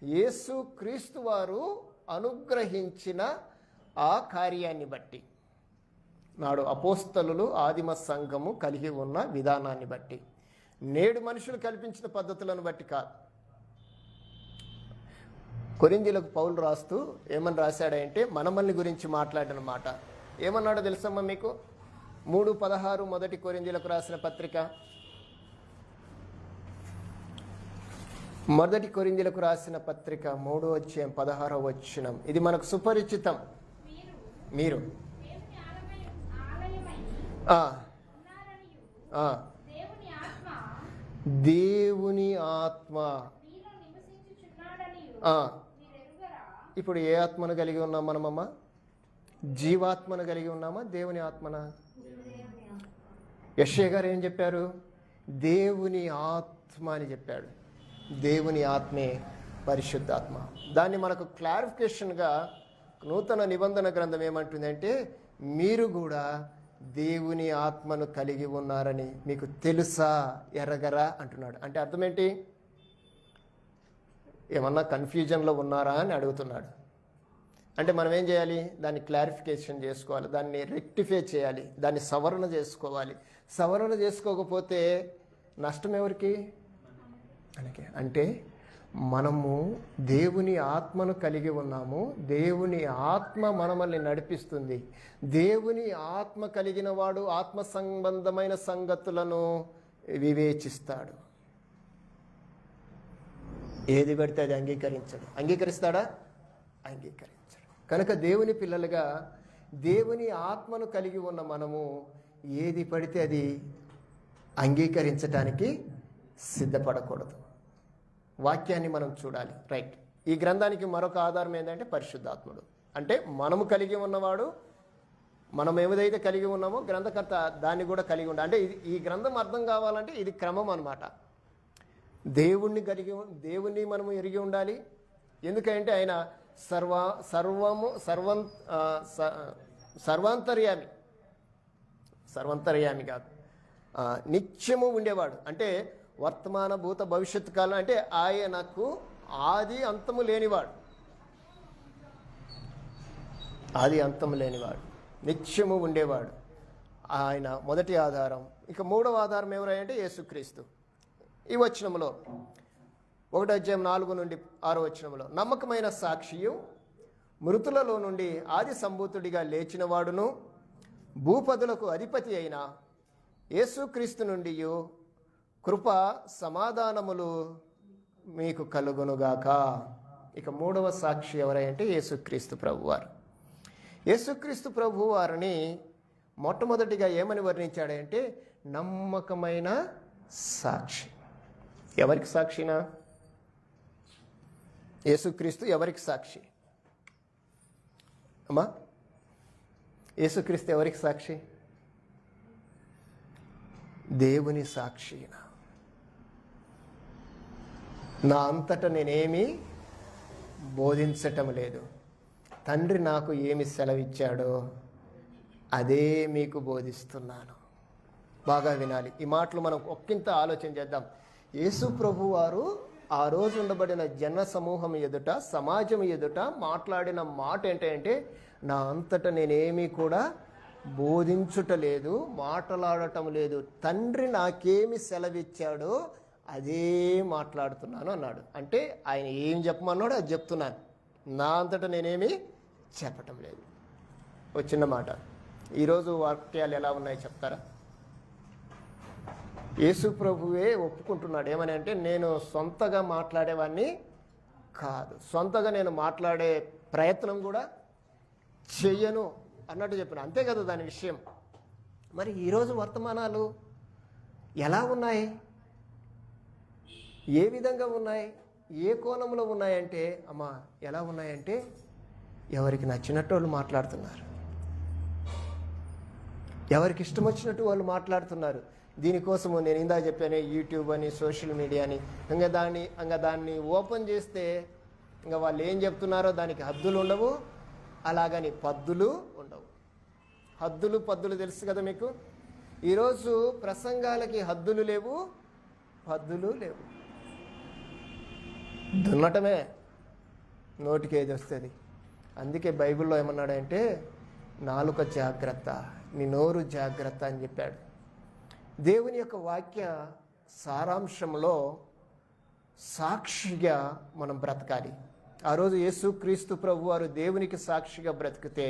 యేసు క్రీస్తు వారు అనుగ్రహించిన ఆ కార్యాన్ని బట్టి, నాడు అపోస్తలులు ఆదిమ సంఘము కలిగి ఉన్న విధానాన్ని బట్టి, నేడు మనుషులు కల్పించిన పద్ధతులను బట్టి కాదు. కొరింథీయులకు పౌలు రాస్తూ ఏమని రాశాడంటే మనమల్ని గురించి మాట్లాడిన మాట ఏమన్నాడో తెలుసమ్మా మీకు? 3:16 మొదటి కొరింథీయులకు రాసిన పత్రిక మొదటి కొరింథీయులకు రాసిన పత్రిక 3:16 ఇది మనకు సుపరిచితం. మీరు దేవుని ఆత్మ. ఇప్పుడు ఏ ఆత్మను కలిగి ఉన్నాం మనమమ్మా? జీవాత్మను కలిగి ఉన్నామా, దేవుని ఆత్మనా? యెషయా గారు ఏం చెప్పారు? దేవుని ఆత్మ అని చెప్పాడు. దేవుని ఆత్మే పరిశుద్ధాత్మ. దాన్ని మనకు క్లారిఫికేషన్గా నూతన నిబంధన గ్రంథం ఏమంటుందంటే, మీరు కూడా దేవుని ఆత్మను కలిగి ఉన్నారని మీకు తెలుసా, ఎరగరా అంటున్నాడు. అంటే అర్థం ఏంటి? ఏమన్నా కన్ఫ్యూజన్లో ఉన్నారా అని అడుగుతున్నాడు. అంటే మనం ఏం చేయాలి? దాన్ని క్లారిఫికేషన్ చేసుకోవాలి, దాన్ని రెక్టిఫై చేయాలి, దాన్ని సవరణ చేసుకోవాలి. సవరణ చేసుకోకపోతే నష్టం ఎవరికి? అంటే మనము దేవుని ఆత్మను కలిగి ఉన్నాము. దేవుని ఆత్మ మనల్ని నడిపిస్తుంది. దేవుని ఆత్మ కలిగిన వాడు ఆత్మ సంబంధమైన సంగతులను వివేచిస్తాడు. ఏది పడితే అది అంగీకరించడు. అంగీకరిస్తాడా? అంగీకరించడు. కనుక దేవుని పిల్లలుగా దేవుని ఆత్మను కలిగి ఉన్న మనము ఏది పడితే అది అంగీకరించడానికి సిద్ధపడకూడదు. వాక్యాన్ని మనం చూడాలి. రైట్. ఈ గ్రంథానికి మరొక ఆధారం ఏంటంటే పరిశుద్ధాత్ముడు. అంటే మనము కలిగి ఉన్నవాడు, మనం ఏదైతే కలిగి ఉన్నామో గ్రంథకర్త దాన్ని కూడా కలిగి ఉండాలి. అంటే ఈ గ్రంథం అర్థం కావాలంటే ఇది క్రమం అన్నమాట. దేవుణ్ణి మనము ఎరిగి ఉండాలి. ఎందుకంటే ఆయన సర్వాంతర్యామి కాదు, నిత్యము ఉండేవాడు. అంటే వర్తమాన భూత భవిష్యత్తు కాలం. అంటే ఆయనకు ఆది అంతము లేనివాడు. ఆది అంతము లేనివాడు, నిత్యము ఉండేవాడు. ఆయన మొదటి ఆధారం. ఇక మూడవ ఆధారం ఎవరంటే యేసుక్రీస్తు. ఈ వచనంలో 1:4-6 నమ్మకమైన సాక్షియు, మృతులలో నుండి ఆది సంభూతుడిగా లేచినవాడును, భూపదులకు అధిపతి అయిన యేసుక్రీస్తు నుండి కృప సమాధానములు మీకు కలుగునుగాక. ఇక మూడవ సాక్షి ఎవరంటే యేసుక్రీస్తు ప్రభువారు. యేసుక్రీస్తు ప్రభువారిని మొట్టమొదటిగా ఏమని వర్ణించాడంటే నమ్మకమైన సాక్షి. ఎవరికి సాక్షినా? యేసుక్రీస్తు ఎవరికి సాక్షి అమ్మా? యేసుక్రీస్తు ఎవరికి సాక్షి? దేవుని సాక్షినా. నా అంతటా నేనేమి బోధించటం లేదు, తండ్రి నాకు ఏమి సెలవిచ్చాడో అదే మీకు బోధిస్తున్నాను. బాగా వినాలి ఈ మాటలు. మనం ఒక్కింత ఆలోచన చేద్దాం. యేసు ప్రభు వారు ఆ రోజు ఉండబడిన జన సమూహం ఎదుట, సమాజం ఎదుట మాట్లాడిన మాట ఏంటంటే, నా అంతటా నేనేమీ కూడా బోధించుటలేదు, మాట్లాడటం లేదు, తండ్రి నాకేమి సెలవిచ్చాడో అదే మాట్లాడుతున్నాను అన్నాడు. అంటే ఆయన ఏం చెప్పమన్నాడో అది చెప్తున్నాను, నా అంతటా నేనేమి చెప్పటం లేదు. ఒక చిన్న మాట. ఈరోజు వాక్యాలు ఎలా ఉన్నాయో చెప్తారా? యేసు ప్రభువే ఒప్పుకుంటున్నాడు. ఏమని అంటే, నేను సొంతగా మాట్లాడేవాడిని కాదు, సొంతగా నేను మాట్లాడే ప్రయత్నం కూడా చెయ్యను అన్నట్టు చెప్పిన. అంతే కదా దాని విషయం. మరి ఈరోజు వర్తమానాలు ఎలా ఉన్నాయి, ఏ విధంగా ఉన్నాయి, ఏ కోణంలో ఉన్నాయంటే, అమ్మా ఎలా ఉన్నాయంటే ఎవరికి నచ్చినట్టు వాళ్ళు మాట్లాడుతున్నారు, ఎవరికి ఇష్టం వచ్చినట్టు వాళ్ళు మాట్లాడుతున్నారు. దీనికోసము నేను ఇందా చెప్పాను, యూట్యూబ్ అని, సోషల్ మీడియా అని. ఇంకా దాన్ని ఓపెన్ చేస్తే ఇంకా వాళ్ళు ఏం చెప్తున్నారో దానికి హద్దులు ఉండవు, అలాగని పద్దులు ఉండవు. హద్దులు పద్దులు తెలుసు కదా మీకు. ఈరోజు ప్రసంగాలకి హద్దులు లేవు, పద్దులు లేవు. దున్నటమే, నోటికి ఏది వస్తుంది. అందుకే బైబిల్లో ఏమన్నాడంటే, నాలుక జాగ్రత్త, నీ నోరు జాగ్రత్త అని చెప్పాడు. దేవుని యొక్క వాక్య సారాంశంలో సాక్షిగా మనం బ్రతకాలి. ఆ రోజు యేసుక్రీస్తు ప్రభు వారు దేవునికి సాక్షిగా బ్రతికితే,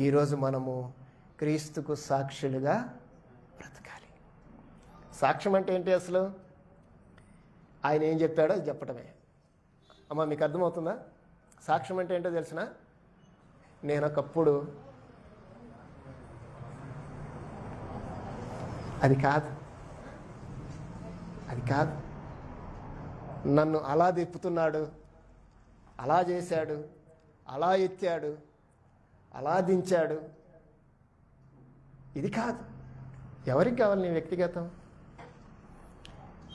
ఈరోజు మనము క్రీస్తుకు సాక్షులుగా బ్రతకాలి. సాక్ష్యం అంటే ఏంటి అసలు? ఆయన ఏం చెప్పాడో అది చెప్పటమే. అమ్మ మీకు అర్థమవుతుందా? సాక్ష్యం అంటే ఏంటో తెలిసిన, నేను ఒకప్పుడు అది కాదు నన్ను అలా తిప్పుతున్నాడు, అలా చేశాడు, అలా ఎత్తాడు, అలా దించాడు, ఇది కాదు. ఎవరికి కావాలి నీ వ్యక్తిగతం?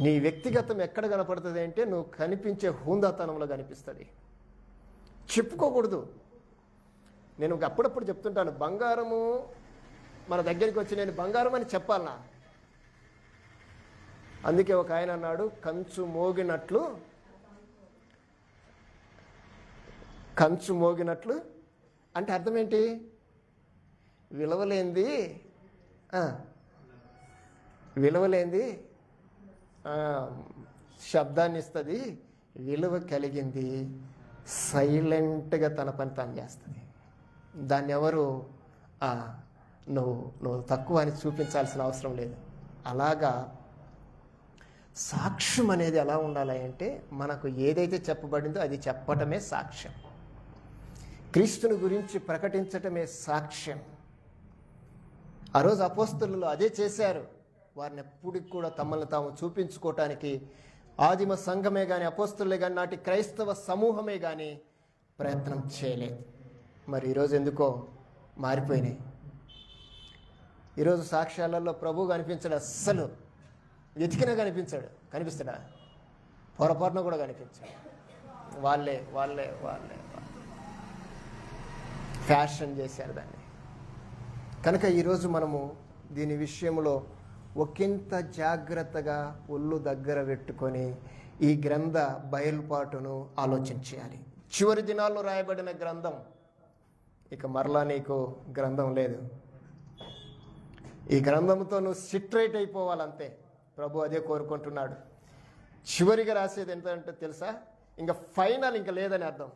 నీ వ్యక్తిగతం ఎక్కడ కనపడుతుంది అంటే నువ్వు కనిపించే హుందాతనంలో కనిపిస్తుంది. చెప్పుకోకూడదు. నేను అప్పుడప్పుడు చెప్తుంటాను, బంగారము మన దగ్గరికి వచ్చి నేను బంగారం అని చెప్పాలనా? అందుకే ఒక ఆయన అన్నాడు, కంచు మోగినట్లు అంటే అర్థం ఏంటి? విలువలేంది శబ్దాన్ని ఇస్తుంది, విలువ కలిగింది సైలెంట్గా తన పని తాను చేస్తుంది. దాన్ని ఎవరు నువ్వు తక్కువ అని చూపించాల్సిన అవసరం లేదు. అలాగా సాక్ష్యం అనేది ఎలా ఉండాలి అంటే, మనకు ఏదైతే చెప్పబడిందో అది చెప్పటమే సాక్ష్యం. క్రీస్తుని గురించి ప్రకటించటమే సాక్ష్యం. ఆ రోజు అపోస్తలులు అదే చేశారు. వారిని ఎప్పటికి కూడా తమల్ని తాము చూపించుకోవటానికి ఆదిమ సంఘమే కానీ, అపోస్తలులే కానీ, నాటి క్రైస్తవ సమూహమే కానీ ప్రయత్నం చేయలేదు. మరి ఈరోజు ఎందుకో మారిపోయినాయి. ఈరోజు సాక్ష్యాలలో ప్రభు కనిపించడు, అస్సలు వెతికినా కనిపిస్తాడా? పొరపాటున కూడా కనిపించాడు. వాళ్ళే ఫ్యాషన్ చేశారు దాన్ని. కనుక ఈరోజు మనము దీని విషయంలో ఒకంత జాగ్రత్తగా ఒళ్ళు దగ్గర పెట్టుకొని ఈ గ్రంథ బయలుపాటును ఆలోచించాలి. చివరి దినాల్లో రాయబడిన గ్రంథం, ఇక మరలా నీకు గ్రంథం లేదు. ఈ గ్రంథంతో నువ్వు సిట్రేట్ అయిపోవాలంతే. ప్రభు అదే కోరుకుంటున్నాడు. చివరిగా రాసేది ఎంత తెలుసా? ఇంకా ఫైనల్ ఇంకా లేదని అర్థం.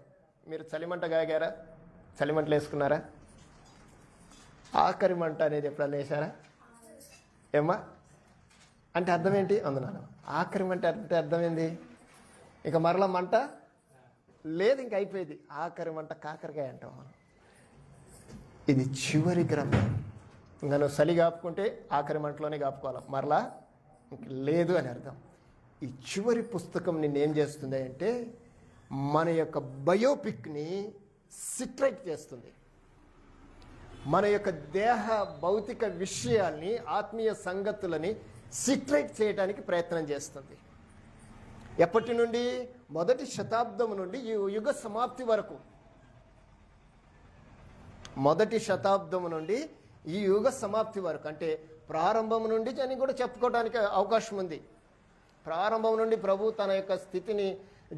మీరు చలిమంట గాగారా? చలిమంటలు వేసుకున్నారా? ఆఖరి మంట అనేది ఎప్పుడన్నా వేసారా? ఏమ్మా అంటే అర్థం ఏంటి? అందున్నాను. ఆఖరి మంట అంటే అర్థమైంది, ఇక మరలా మంట లేదు, ఇంక అయిపోయింది. ఆఖరి మంట కాకరకాయ అంటాం మనం. ఇది చివరి గ్రంథం. ఇంకా నువ్వు చలి కాపుకుంటే ఆఖరి మంటలోనే కాపుకోవాలి, మరలా ఇంక లేదు అని అర్థం. ఈ చివరి పుస్తకం నిన్నేం చేస్తుంది అంటే, మన యొక్క బయోపిక్ని సిట్రైట్ చేస్తుంది. మన యొక్క దేహ భౌతిక విషయాల్ని, ఆత్మీయ సంగతులని సిట్రైట్ చేయడానికి ప్రయత్నం చేస్తుంది. ఎప్పటి నుండి? మొదటి శతాబ్దం నుండి ఈ యుగ సమాప్తి వరకు. మొదటి శతాబ్దం నుండి ఈ యుగ సమాప్తి వరకు, అంటే ప్రారంభం నుండి అని కూడా చెప్పుకోవడానికి అవకాశం ఉంది. ప్రారంభం నుండి ప్రభు తన యొక్క స్థితిని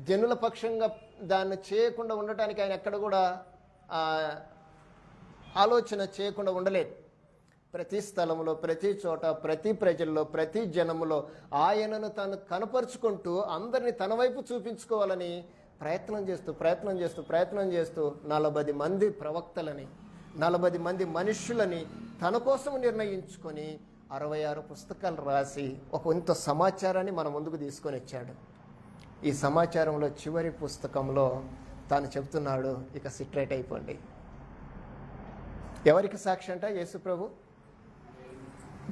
జనుల పక్షంగా దాన్ని చేయకుండా ఉండటానికి ఆయన ఎక్కడ కూడా ఆలోచన చేయకుండా ఉండలేదు. ప్రతి స్థలంలో, ప్రతి చోట, ప్రతి ప్రజల్లో, ప్రతి జనములో ఆయనను తాను కనపరుచుకుంటూ అందరినీ తన వైపు చూపించుకోవాలని ప్రయత్నం చేస్తూ 40 మంది ప్రవక్తలని, 40 మంది మనుష్యులని తన కోసం నిర్ణయించుకొని 66 పుస్తకాలు రాసి ఒక ఇంత సమాచారాన్ని మన ముందుకు తీసుకొని వచ్చాడు. ఈ సమాచారంలో చివరి పుస్తకంలో తాను చెప్తున్నాడు, ఇక సిట్రేట్ అయిపోండి. ఎవరికి సాక్షి అంట? యేసు ప్రభు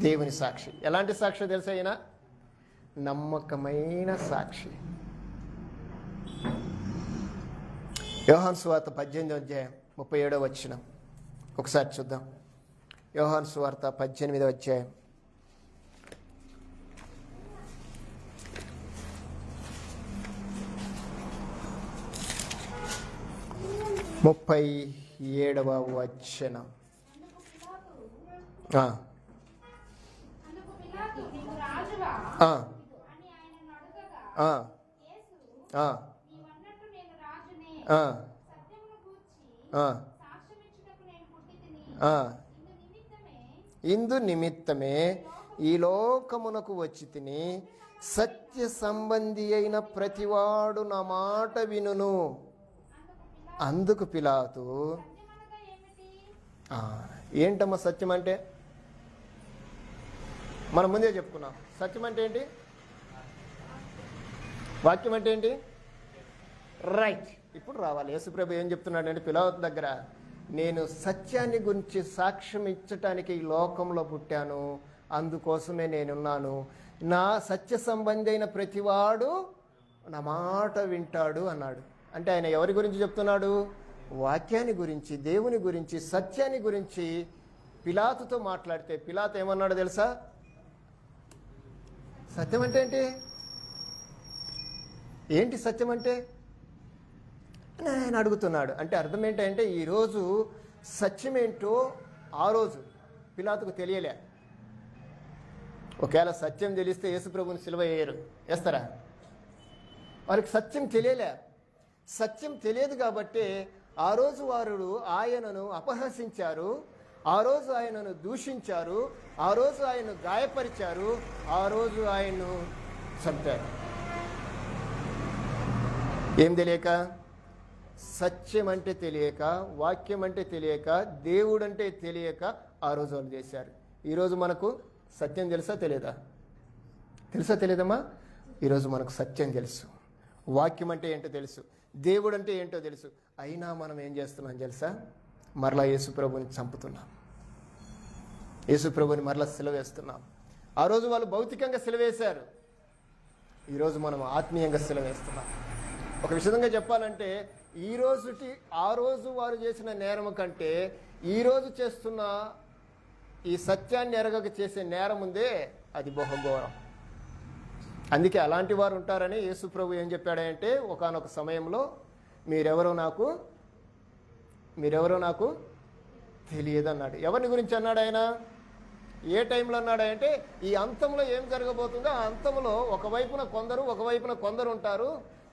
దేవుని సాక్షి. ఎలాంటి సాక్షి తెలుసా? అయిన నమ్మకమైన సాక్షి. యోహాను సువార్త 18వ అధ్యాయం 37వ వచనం ఒకసారి చూద్దాం. యోహాను సువార్త 18వ అధ్యాయం 37వ వచనం. ఇందు నిమిత్తమే ఈ లోకమునకు వచ్చి తిని, సత్య సంబంధి అయిన ప్రతివాడు నా మాట వినును. అందుకు పిలాతు, ఏంటమ్మా సత్యం అంటే? మనం ముందే చెప్పుకున్నాం. సత్యం అంటే ఏంటి? వాక్యం అంటే ఏంటి? రైట్. ఇప్పుడు రావాలి. యేసుప్రభు ఏం చెప్తున్నాడంటే పిలాతు దగ్గర, నేను సత్యాన్ని గురించి సాక్ష్యం ఇచ్చటానికి ఈ లోకంలో పుట్టాను, అందుకోసమే నేనున్నాను. నా సత్య సంబంధి అయిన ప్రతివాడు నా మాట వింటాడు అన్నాడు. అంటే ఆయన ఎవరి గురించి చెప్తున్నాడు? వాక్యాన్ని గురించి, దేవుని గురించి, సత్యాన్ని గురించి పిలాతుతో మాట్లాడితే పిలాతు ఏమన్నాడు తెలుసా? సత్యం అంటే ఏంటి? ఏంటి సత్యం అంటే అని ఆయన అడుగుతున్నాడు. అంటే అర్థం ఏంటంటే ఈరోజు సత్యం ఏంటో ఆ రోజు పిలాతుకు తెలియలే. ఒకవేళ సత్యం తెలిస్తే యేసుప్రభుని సిలువ వేస్తారా? వారికి సత్యం తెలియలే. సత్యం తెలియదు కాబట్టి ఆ రోజు వారు ఆయనను అపహసించారు, ఆ రోజు ఆయనను దూషించారు, ఆ రోజు ఆయన్ను గాయపరిచారు, ఆ రోజు ఆయన్ను చంపారు. ఏం తెలియక? సత్యం అంటే తెలియక, వాక్యం అంటే తెలియక, దేవుడు అంటే తెలియక ఆ రోజు వాళ్ళు చేశారు. ఈరోజు మనకు సత్యం తెలుసా తెలియదా? తెలుసా తెలియదమ్మా? ఈరోజు మనకు సత్యం తెలుసు, వాక్యం అంటే ఏంటో తెలుసు, దేవుడు అంటే ఏంటో తెలుసు. అయినా మనం ఏం చేస్తున్నాం తెలుసా? మరలా యేసుప్రభుని చంపుతున్నాం, యేసుప్రభుని మరలా సిలువేస్తున్నాం. ఆ రోజు వాళ్ళు భౌతికంగా సిలువేశారు, ఈరోజు మనం ఆత్మీయంగా సిలువేస్తున్నాం. ఒక విషయంగా చెప్పాలంటే ఈ రోజుకి ఆ రోజు వారు చేసిన నేరం కంటే ఈరోజు చేస్తున్న ఈ సత్యాన్ని ఎరగక చేసే నేరం ఉందే, అది బహుఘోరం. అందుకే అలాంటి వారు ఉంటారని యేసుప్రభు ఏం చెప్పాడంటే, ఒకానొక సమయంలో మీరెవరో నాకు తెలియదు అన్నాడు. ఎవరిని గురించి అన్నాడు ఆయన? ఏ టైంలో అన్నాడంటే ఈ అంతంలో ఏం జరగబోతుందో ఆ అంతంలో ఒకవైపున కొందరు ఉంటారు,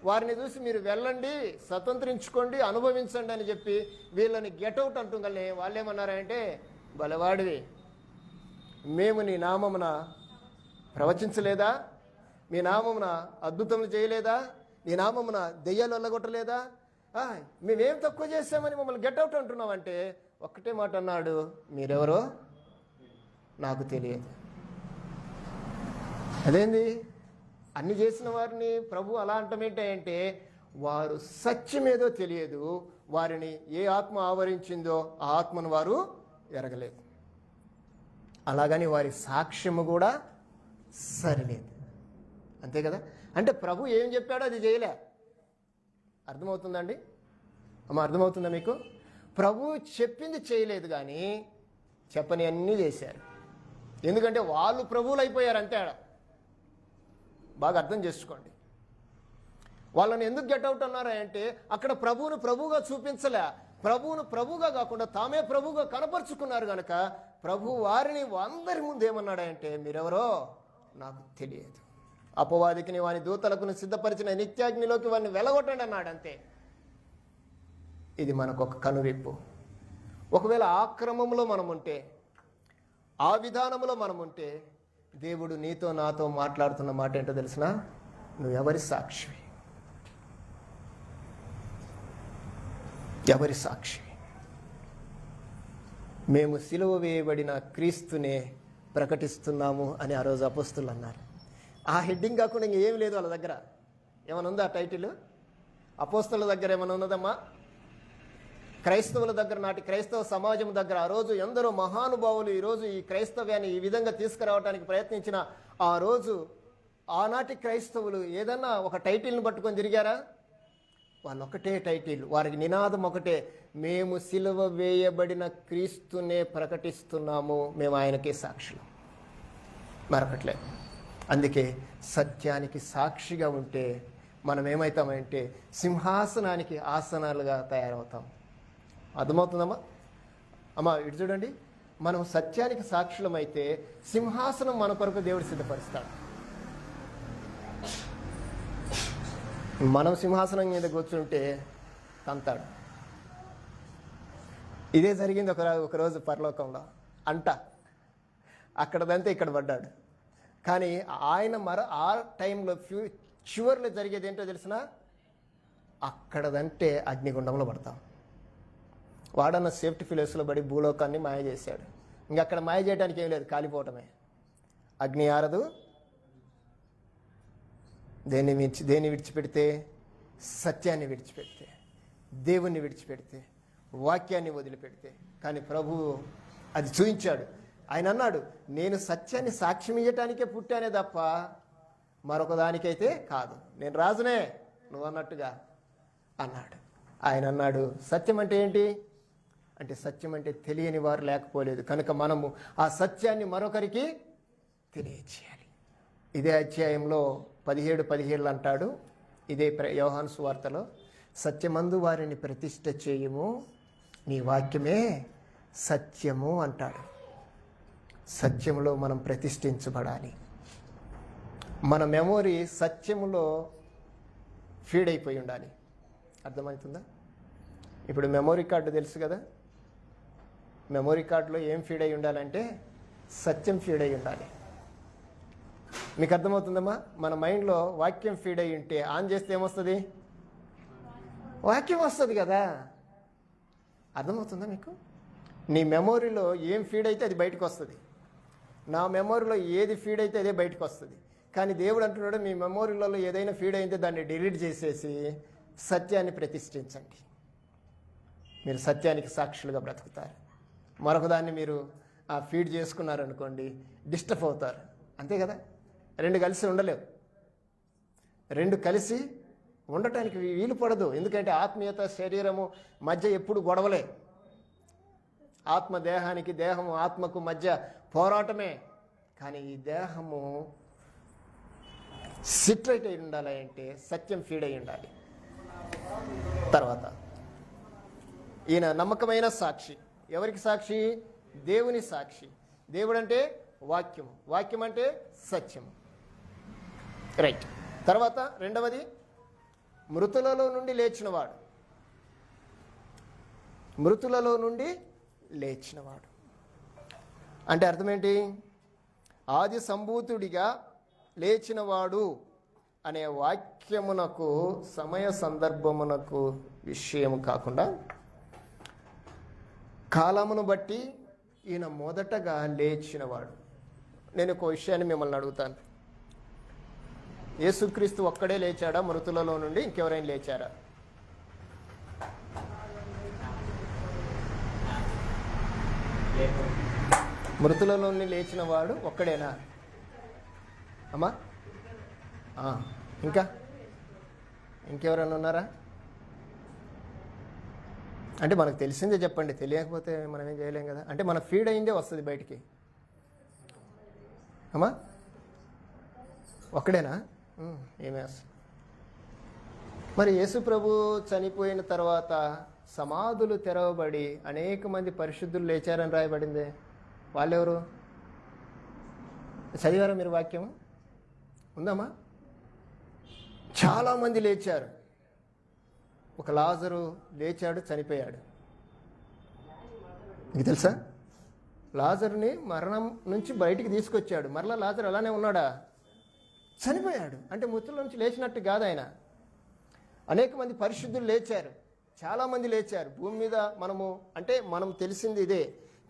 వారిని చూసి మీరు వెళ్ళండి, స్వతంత్రించుకోండి, అనుభవించండి అని చెప్పి వీళ్ళని గెట్అవుట్ అంటుంగలే. వాళ్ళు ఏమన్నారంటే, బలవాడివి, మేము నీ నామమున ప్రవచించలేదా? మీ నామమున అద్భుతములు చేయలేదా? నీ నామమున దెయ్యాలు వెళ్ళగొట్టలేదా? మేమేం తక్కువ చేశామని మమ్మల్ని గెట్అవుట్ అంటున్నామంటే ఒక్కటే మాట అన్నాడు, మీరెవరో నాకు తెలియదు. అదేంది? అన్ని చేసిన వారిని ప్రభు అలా అంటమేంటంటే వారు సత్యమేదో తెలియదు, వారిని ఏ ఆత్మ ఆవరించిందో ఆ ఆత్మను వారు ఎరగలేదు, అలాగని వారి సాక్ష్యము కూడా సరిలేదు. అంతే కదా? అంటే ప్రభు ఏం చెప్పాడో అది చేయలే. అర్థమవుతుందండి అమ్మ? అర్థమవుతుందా మీకు? ప్రభు చెప్పింది చేయలేదు, కానీ చెప్పని అన్నీ చేశారు. ఎందుకంటే వాళ్ళు ప్రభువులు అయిపోయారు అంతే. బాగా అర్థం చేసుకోండి. వాళ్ళని ఎందుకు గెట్అవుట్ అన్నారంటే అక్కడ ప్రభువును ప్రభువుగా చూపించలే, ప్రభువును ప్రభువుగా కాకుండా తామే ప్రభువుగా కనపరుచుకున్నారు కనుక ప్రభు వారిని అందరి ముందు ఏమన్నాడంటే మీరెవరో నాకు తెలియదు, అపవాదికిని వాని దూతలకు సిద్ధపరిచిన నిత్యాగ్నిలోకి వారిని వెలగొట్టండి అన్నాడు. అంతే. ఇది మనకు ఒక కనువిప్పు. ఒకవేళ ఆ క్రమంలో మనం ఉంటే, ఆ విధానంలో మనం ఉంటే దేవుడు నీతో నాతో మాట్లాడుతున్న మాట ఏంటో తెలిసిన? నువ్వు ఎవరి సాక్షివి? ఎవరి సాక్షి? మేము సిలువ వేయబడిన క్రీస్తునే ప్రకటిస్తున్నాము అని ఆ రోజు అపోస్తులు అన్నారు. ఆ హెడ్డింగ్ కాకుండా ఇంకేం లేదు వాళ్ళ దగ్గర. ఏమైనా ఉందా టైటిల్? అపోస్తుల దగ్గర ఏమైనా ఉన్నదమ్మా? క్రైస్తవుల దగ్గర, నాటి క్రైస్తవ సమాజం దగ్గర ఆ రోజు ఎందరో మహానుభావులు ఈరోజు ఈ క్రైస్తవ్యాన్ని ఈ విధంగా తీసుకురావడానికి ప్రయత్నించిన ఆ రోజు ఆనాటి క్రైస్తవులు ఏదన్నా ఒక టైటిల్ని పట్టుకొని తిరిగారా? వాళ్ళు ఒకటే టైటిల్, వారికి నినాదం ఒకటే, మేము సిలువ వేయబడిన క్రీస్తునే ప్రకటిస్తున్నాము, మేము ఆయనకే సాక్షులు, మరొకట్లేదు. అందుకే సత్యానికి సాక్షిగా ఉంటే మనం ఏమవుతామంటే సింహాసనానికి ఆసనాలుగా తయారవుతాం. అర్థమవుతుందమ్మా? అమ్మా ఇటు చూడండి, మనం సత్యానికి సాక్షులమైతే సింహాసనం మన కొరకు దేవుడు సిద్ధపరుస్తాడు. మనం సింహాసనం మీద కూర్చుంటే తంతాడు. ఇదే జరిగింది ఒకరోజు పరలోకంలో. అక్కడదంతే ఇక్కడ పడ్డాడు. కానీ ఆయన ఆ టైంలో చివర్లో జరిగేది ఏంటో తెలిసిన? అక్కడదంటే అగ్నిగుండంలో పడతాం. వాడన్న సేఫ్టీ ప్లేస్లో పడి భూలోకాన్ని మాయ చేశాడు. అక్కడ మాయ చేయడానికి ఏం లేదు, కాలిపోవటమే. అగ్ని ఆరదు, దేన్ని విడిచిపెడితే? సత్యాన్ని విడిచిపెడితే, దేవుణ్ణి విడిచిపెడితే, వాక్యాన్ని వదిలిపెడితే. కానీ ప్రభువు అది చూయించాడు. ఆయన అన్నాడు, నేను సత్యాన్ని సాక్ష్యం ఇవ్వటానికే పుట్టానే తప్ప మరొక దానికైతే కాదు. నేను రాజునే నువ్వు అన్నట్టుగా అన్నాడు. ఆయన అన్నాడు, సత్యం అంటే ఏంటి అంటే, సత్యం అంటే తెలియని వారు లేకపోలేదు కనుక మనము ఆ సత్యాన్ని మరొకరికి తెలియచేయాలి. ఇదే అధ్యాయంలో 17 అంటాడు, ఇదే యోహాను సువార్తలో, సత్యమందు వారిని ప్రతిష్ఠ చేయుము, నీ వాక్యమే సత్యము అంటాడు. సత్యములో మనం ప్రతిష్ఠించబడాలి. మన మెమొరీ సత్యములో ఫీడ్ అయిపోయి ఉండాలి. అర్థమవుతుందా? ఇప్పుడు మెమొరీ కార్డు తెలుసు కదా, మెమొరీ కార్డులో ఏం ఫీడ్ అయి ఉండాలంటే సత్యం ఫీడ్ అయి ఉండాలి. మీకు అర్థమవుతుందమ్మా? మన మైండ్లో వాక్యం ఫీడ్ అయి ఉంటే ఆన్ చేస్తే ఏమొస్తుంది? వాక్యం వస్తుంది కదా. అర్థమవుతుందా మీకు? నీ మెమొరీలో ఏం ఫీడ్ అయితే అది బయటకు వస్తుంది. నా మెమొరీలో ఏది ఫీడ్ అయితే అదే బయటకు వస్తుంది. కానీ దేవుడు అంటున్నాడు, మీ మెమొరీలలో ఏదైనా ఫీడ్ అయితే దాన్ని డిలీట్ చేసేసి సత్యాన్ని ప్రతిష్ఠించండి. మీరు సత్యానికి సాక్షులుగా బ్రతుకుతారు. మరొక దాన్ని మీరు ఫీడ్ చేసుకున్నారనుకోండి, డిస్టర్బ్ అవుతారు. అంతే కదా? రెండు కలిసి ఉండలేవు. రెండు కలిసి ఉండటానికి వీలు పడదు. ఎందుకంటే ఆత్మీయత శరీరము మధ్య ఎప్పుడు గొడవలే. ఆత్మ దేహానికి, దేహము ఆత్మకు మధ్య పోరాటమే. కానీ ఈ దేహము సిట్రైట్ అయి ఉండాలి అంటే సత్యం ఫీడ్ అయి ఉండాలి. తర్వాత ఈయన నమ్మకమైన సాక్షి. ఎవరికి సాక్షి? దేవుని సాక్షి. దేవుడు అంటే వాక్యము, వాక్యం అంటే సత్యము. రైట్. తర్వాత రెండవది, మృతులలో నుండి లేచినవాడు. మృతులలో నుండి లేచినవాడు అంటే అర్థం ఏంటి? ఆది సంభూతుడిగా లేచినవాడు అనే వాక్యమునకు సమయ సందర్భమునకు విషయము కాకుండా కాలమును బట్టి ఈయన మొదటగా లేచినవాడు. నేను ఒక విషయాన్ని మిమ్మల్ని అడుగుతాను. యేసుక్రీస్తు ఒక్కడే లేచాడా మృతులలో నుండి? ఇంకెవరైనా లేచారా? మృతులలో నుండి లేచిన వాడు ఒక్కడేనా అమ్మా? ఇంకెవరైనా ఉన్నారా? అంటే మనకు తెలిసిందే చెప్పండి, తెలియకపోతే మనం ఏం చేయలేం కదా. అంటే మన ఫీడ్ అయిందే వస్తుంది బయటికి. అమ్మా ఒక్కడేనా? ఏమే వస్తుంది. మరి యేసు ప్రభు చనిపోయిన తర్వాత సమాధులు తెరవబడి అనేక మంది పరిశుద్ధులు లేచారని రాయబడిందే. వాళ్ళెవరు? చదివారా మీరు వాక్యం? ఉందమ్మా? చాలామంది లేచారు. ఒక లాజరు లేచాడు, చనిపోయాడు. మీకు తెలుసా? లాజరుని మరణం నుంచి బయటికి తీసుకొచ్చాడు. మరలా లాజరు అలానే ఉన్నాడా? చనిపోయాడు. అంటే మృతుల నుంచి లేచినట్టు కాదు ఆయన. అనేక మంది పరిశుద్ధులు లేచారు, చాలామంది లేచారు. భూమి మీద మనం తెలిసింది ఇదే.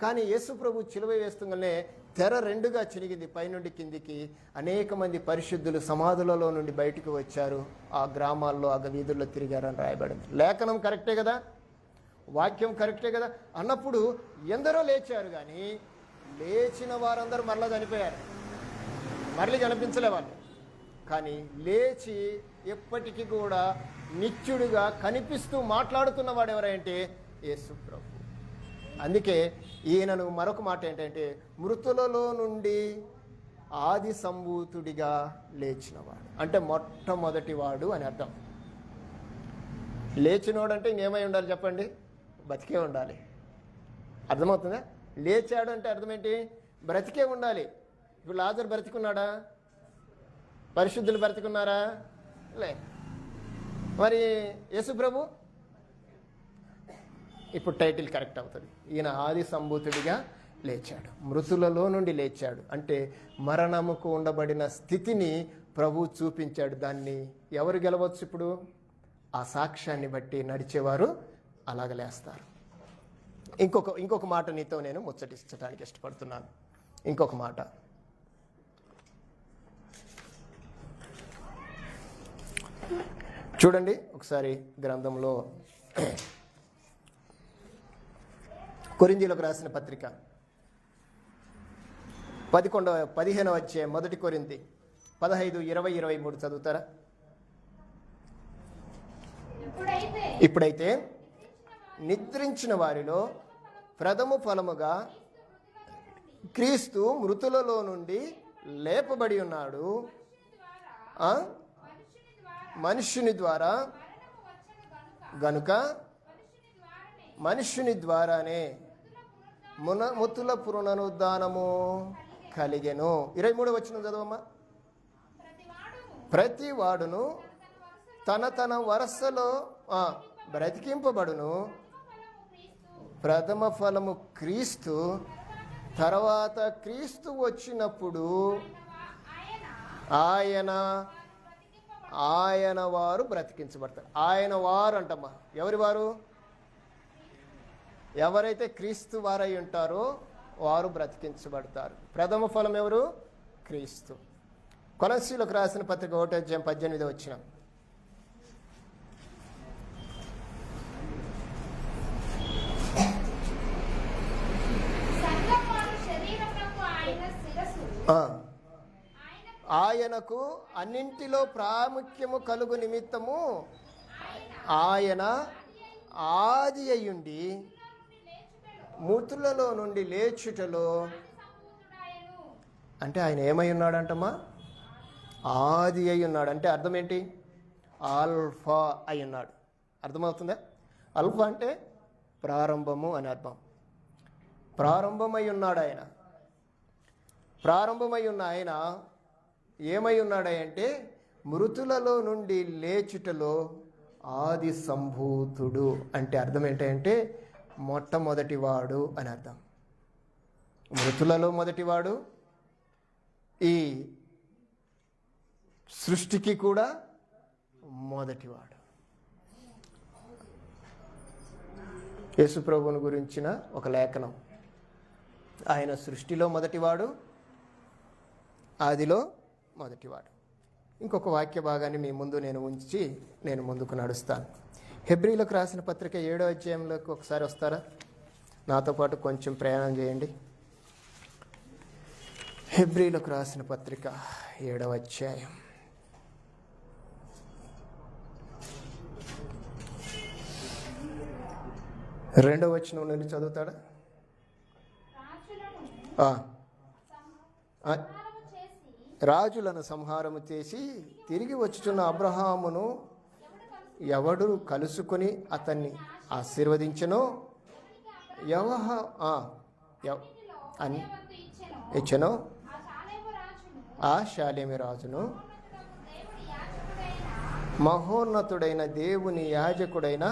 కానీ యేసు ప్రభు చిలువ వేస్తుండగానే తెర రెండుగా చినిగింది, పైనుండి కిందికి. అనేక మంది పరిశుద్ధులు సమాధులలో నుండి బయటికి వచ్చారు, ఆ గ్రామాల్లో, ఆ వీధుల్లో తిరిగారని రాయబడింది. లేఖనం కరెక్టే కదా, వాక్యం కరెక్టే కదా అన్నప్పుడు ఎందరో లేచారు. కానీ లేచిన వారందరూ మరలా చనిపోయారు, మరలి కనిపించలే వాళ్ళు. కానీ లేచి ఎప్పటికీ కూడా నిత్యుడిగా కనిపిస్తూ మాట్లాడుతున్నవాడు ఎవరంటే యేసు ప్రభు. అందుకే ఈయనను మరొక మాట ఏంటంటే మృతులలో నుండి ఆది సంభూతుడిగా లేచినవాడు అంటే మొట్టమొదటి వాడు అని అర్థం. లేచినోడు అంటే ఇంకేమై ఉండాలి చెప్పండి? బతికే ఉండాలి. అర్థమవుతుందా? లేచాడు అంటే అర్థం ఏంటి? బ్రతికే ఉండాలి. ఇప్పుడు లాజరు బ్రతికున్నాడా? పరిశుద్ధులు బ్రతికున్నారా? లే. మరి యేసు ప్రభు ఇప్పుడు టైటిల్ కరెక్ట్ అవుతుంది. ఈయన ఆది సంభూతుడిగా లేచాడు, మృతులలో నుండి లేచాడు అంటే మరణముకు ఉండబడిన స్థితిని ప్రభు చూపించాడు. దాన్ని ఎవరు గెలవచ్చు? ఇప్పుడు ఆ సాక్ష్యాన్ని బట్టి నడిచేవారు అలాగ లేస్తారు. ఇంకొక మాట నీతో నేను ముచ్చటించడానికి ఇష్టపడుతున్నాను. ఇంకొక మాట, చూడండి ఒకసారి గ్రంథంలో కొరింథీయులకు రాసిన పత్రిక 15వ అధ్యాయం 1 కొరింథీ 15, 20, 23 చదువుతారా? ఇప్పుడైతే నిద్రించిన వారిలో ప్రథమ ఫలముగా క్రీస్తు మృతులలో నుండి లేపబడి ఉన్నాడు. మనుష్యుని ద్వారా గనుక మనుష్యుని ద్వారానే మృతుల పునరుద్ధానము కలిగెను. 23వ వచనం చదవమ్మా. ప్రతి వాడును తన వరసలో బ్రతికింపబడును. ప్రథమ ఫలము క్రీస్తు, తర్వాత క్రీస్తు వచ్చినప్పుడు ఆయన వారు బ్రతికించబడతారు. ఆయన వారు అంటమ్మా. ఎవరి వారు? ఎవరైతే క్రీస్తు వారై ఉంటారో వారు బ్రతికించబడతారు. ప్రథమ ఫలం ఎవరు? క్రీస్తు. కొలస్సీయులకు రాసిన పత్రిక 1:18 వచ్చిన ఆయనకు అన్నింటిలో ప్రాముఖ్యము కలుగు నిమిత్తము ఆయన ఆది అయ్యుండి మృతులలో నుండి లేచుటలో, అంటే ఆయన ఏమై ఉన్నాడంటమ్మా? ఆది అయి ఉన్నాడు. అంటే అర్థం ఏంటి? ఆల్ఫా అయి ఉన్నాడు. అర్థమవుతుందా? అల్ఫా అంటే ప్రారంభము అని అర్థం. ప్రారంభమై ఉన్నాడు ఆయన. ప్రారంభమై ఉన్న ఆయన ఏమై ఉన్నాడంటే మృతులలో నుండి లేచుటలో ఆది సంభూతుడు. అంటే అర్థం ఏంటంటే మొట్టమొదటివాడు అని అర్థం. మృతులలో మొదటివాడు, ఈ సృష్టికి కూడా మొదటివాడు. యేసుప్రభువుని గురించిన ఒక లేఖనం. ఆయన సృష్టిలో మొదటివాడు, ఆదిలో మొదటివాడు. ఇంకొక వాక్య భాగాన్ని మీ ముందు నేను ఉంచి నేను ముందుకు నడుస్తాను. హెబ్రీలకు రాసిన పత్రిక 7వ అధ్యాయంలోకి ఒకసారి వస్తారా? నాతో పాటు కొంచెం ప్రయాణం చేయండి. హెబ్రీలకు రాసిన పత్రిక 7వ అధ్యాయం 2వ వచనం నుండి చదువుతాడా? రాజులను సంహారము చేసి తిరిగి వచ్చుచున్న అబ్రహామును ఎవడు కలుసుకొని అతన్ని ఆశీర్వదించెనో ఇచ్చెనో ఆ షాలేమి రాజును మహోన్నతుడైన దేవుని యాజకుడైన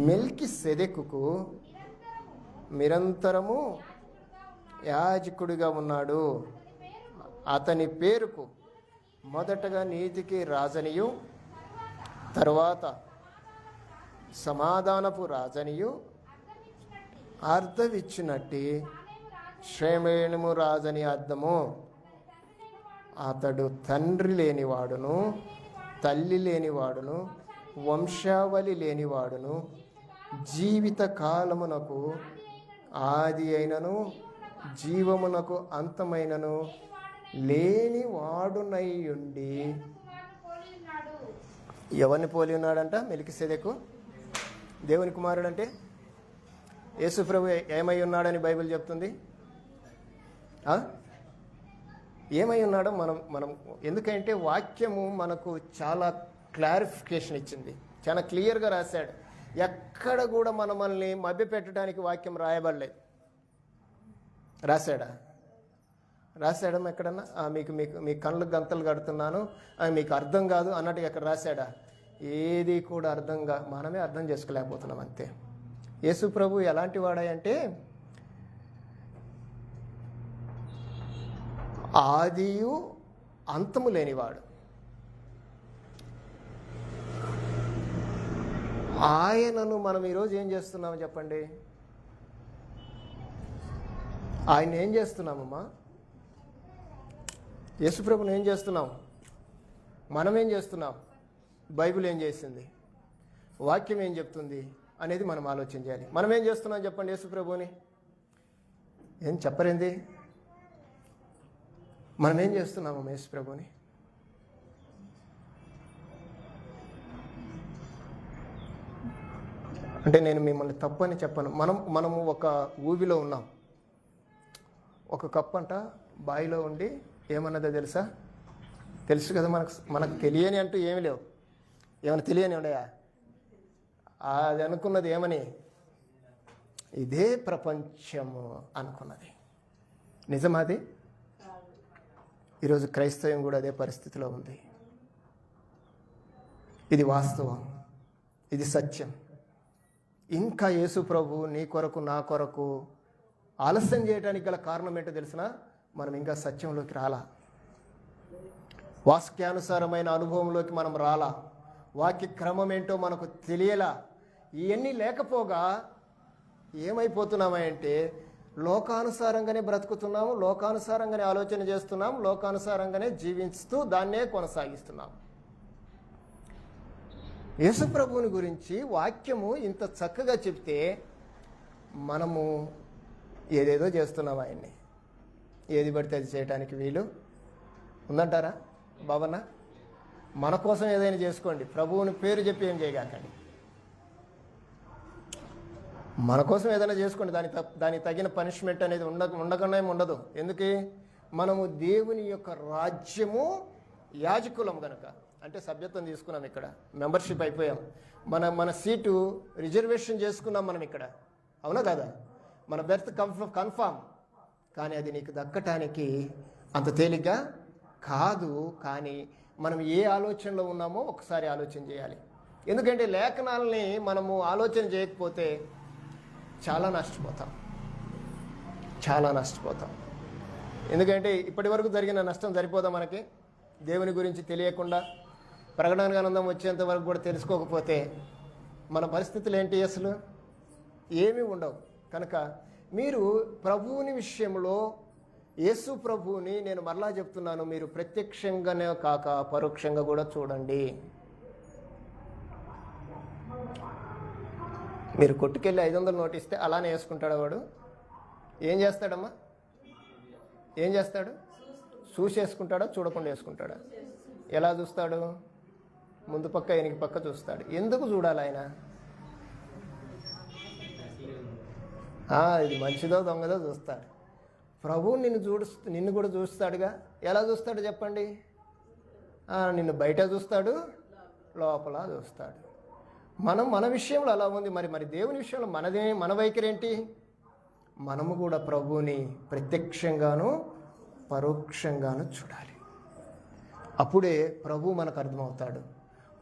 మెల్కీసెదెకుకు నిరంతరము యాజకుడిగా ఉన్నాడు. అతని పేరుకు మొదటగా నీతికి రాజనియు, తర్వాత సమాధానపు రాజనియు అర్థమిచ్చినట్టి శ్రేమేణము రాజని అర్థము. అతడు తండ్రి లేనివాడును, తల్లి లేనివాడును, వంశావళి లేనివాడును, జీవిత కాలమునకు ఆది అయినను జీవమునకు అంతమైనను లేని వాడునయ్యుండి. ఎవరిని పోలి ఉన్నాడంట? మెల్కీసెదెకు దేవుని కుమారుడు. అంటే యేసుప్రభు ఏమై ఉన్నాడని బైబిల్ చెప్తుంది. ఏమై ఉన్నాడో మనం ఎందుకంటే వాక్యము మనకు చాలా క్లారిఫికేషన్ ఇచ్చింది, చాలా క్లియర్గా రాశాడు. ఎక్కడ కూడా మనల్ని మభ్యపెట్టడానికి వాక్యం రాయబడలేదు. రాశాడా ఎక్కడన్నా? మీ కళ్ళు గంతలు కడుతున్నాను, మీకు అర్థం కాదు అన్నట్టుగా ఎక్కడ రాశాడా? ఏది కూడా మనమే అర్థం చేసుకోలేకపోతున్నాం అంతే. యేసు ప్రభు ఎలాంటి వాడంటే ఆదియు అంతము లేనివాడు. ఆయనను మనం ఈరోజు ఏం చేస్తున్నామో చెప్పండి? ఆయన ఏం చేస్తున్నామమ్మా? యేసుప్రభుని ఏం చేస్తున్నాం? మనం ఏం చేస్తున్నాం? బైబిల్ ఏం చేసింది, వాక్యం ఏం చెప్తుంది అనేది మనం ఆలోచన చేయాలి. మనం ఏం చేస్తున్నాం చెప్పండి యేసు ప్రభువుని? ఏం చెప్పరేంది? మనం ఏం చేస్తున్నాము యేసు ప్రభువుని? అంటే నేను మిమ్మల్ని తప్పని చెప్పను. మనము ఒక ఊబిలో ఉన్నాం. ఒక కప్పు అంట బావిలో ఉండి ఏమన్నదో తెలుసు కదా. మనకు తెలియని అంటూ ఏమి లేవు. ఏమైనా తెలియని ఉండయా? అది అనుకున్నది ఏమని? ఇదే ప్రపంచము అనుకున్నది. నిజమాది? ఈరోజు క్రైస్తవం కూడా అదే పరిస్థితిలో ఉంది. ఇది వాస్తవం, ఇది సత్యం. ఇంకా యేసు ప్రభు నీ కొరకు నా కొరకు ఆలస్యం చేయడానికి గల కారణం ఏంటో తెలిసినా, మనం ఇంకా సత్యంలోకి రాలా, వాక్యానుసారమైన అనుభవంలోకి మనం రాలా, వాక్య క్రమం ఏంటో మనకు తెలియలా. ఇవన్నీ లేకపోగా ఏమైపోతున్నామంటే లోకానుసారంగానే బ్రతుకుతున్నాము, లోకానుసారంగానే ఆలోచన చేస్తున్నాం, లోకానుసారంగానే జీవిస్తూ దాన్నే కొనసాగిస్తున్నాం. యేసు ప్రభువుని గురించి వాక్యము ఇంత చక్కగా చెప్తే మనము ఏదేదో చేస్తున్నాం. ఆయన్ని ఏది పడితే అది చేయడానికి వీలు ఉందంటారా బాబన్న? మన కోసం ఏదైనా చేసుకోండి, ప్రభువుని పేరు చెప్పి ఏం చేయగాకండి. మన కోసం ఏదైనా చేసుకోండి, దానికి తగిన పనిష్మెంట్ అనేది ఉండకుండా ఉండదు. ఎందుకు? మనము దేవుని యొక్క రాజ్యము యాజకులం కనుక. అంటే సభ్యత్వం తీసుకున్నాం, ఇక్కడ మెంబర్షిప్ అయిపోయాం, మన సీటు రిజర్వేషన్ చేసుకున్నాం మనం ఇక్కడ, అవునా కదా? మన బెర్త్ కన్ఫామ్. కానీ అది నీకు దక్కటానికి అంత తేలిగ్గా కాదు. కానీ మనం ఏ ఆలోచనలో ఉన్నామో ఒకసారి ఆలోచన చేయాలి. ఎందుకంటే లేఖనాలని మనము ఆలోచన చేయకపోతే చాలా నష్టపోతాం. ఎందుకంటే ఇప్పటి వరకు జరిగిన నష్టం సరిపోదా మనకి? దేవుని గురించి తెలియకుండా ప్రకటన గ్రంథం వచ్చేంత వరకు కూడా తెలుసుకోకపోతే మన పరిస్థితులు ఏంటి? అసలు ఏమీ ఉండవు. కనుక మీరు ప్రభువుని విషయంలో యేసు ప్రభువుని, నేను మరలా చెప్తున్నాను, మీరు ప్రత్యక్షంగానే కాక పరోక్షంగా కూడా చూడండి. మీరు కొట్టుకెళ్ళి 500 నోటు ఇస్తే అలానే వేసుకుంటాడు వాడు. ఏం చేస్తాడమ్మా? ఏం చేస్తాడు? చూసేసుకుంటాడా, చూడకుండా వేసుకుంటాడా? ఎలా చూస్తాడు? ముందు పక్క వెనక పక్క చూస్తాడు. ఎందుకు చూడాలి ఆయన? ఇది మంచిదో దొంగదో చూస్తాడు. ప్రభువు నిన్ను కూడా చూస్తాడుగా. ఎలా చూస్తాడు చెప్పండి? నిన్ను బయట చూస్తాడు, లోపల చూస్తాడు. మన విషయంలో అలా ఉంది. మరి దేవుని విషయంలో మన వైఖరి ఏంటి? మనము కూడా ప్రభువుని ప్రత్యక్షంగాను పరోక్షంగాను చూడాలి. అప్పుడే ప్రభు మనకు అర్థమవుతాడు.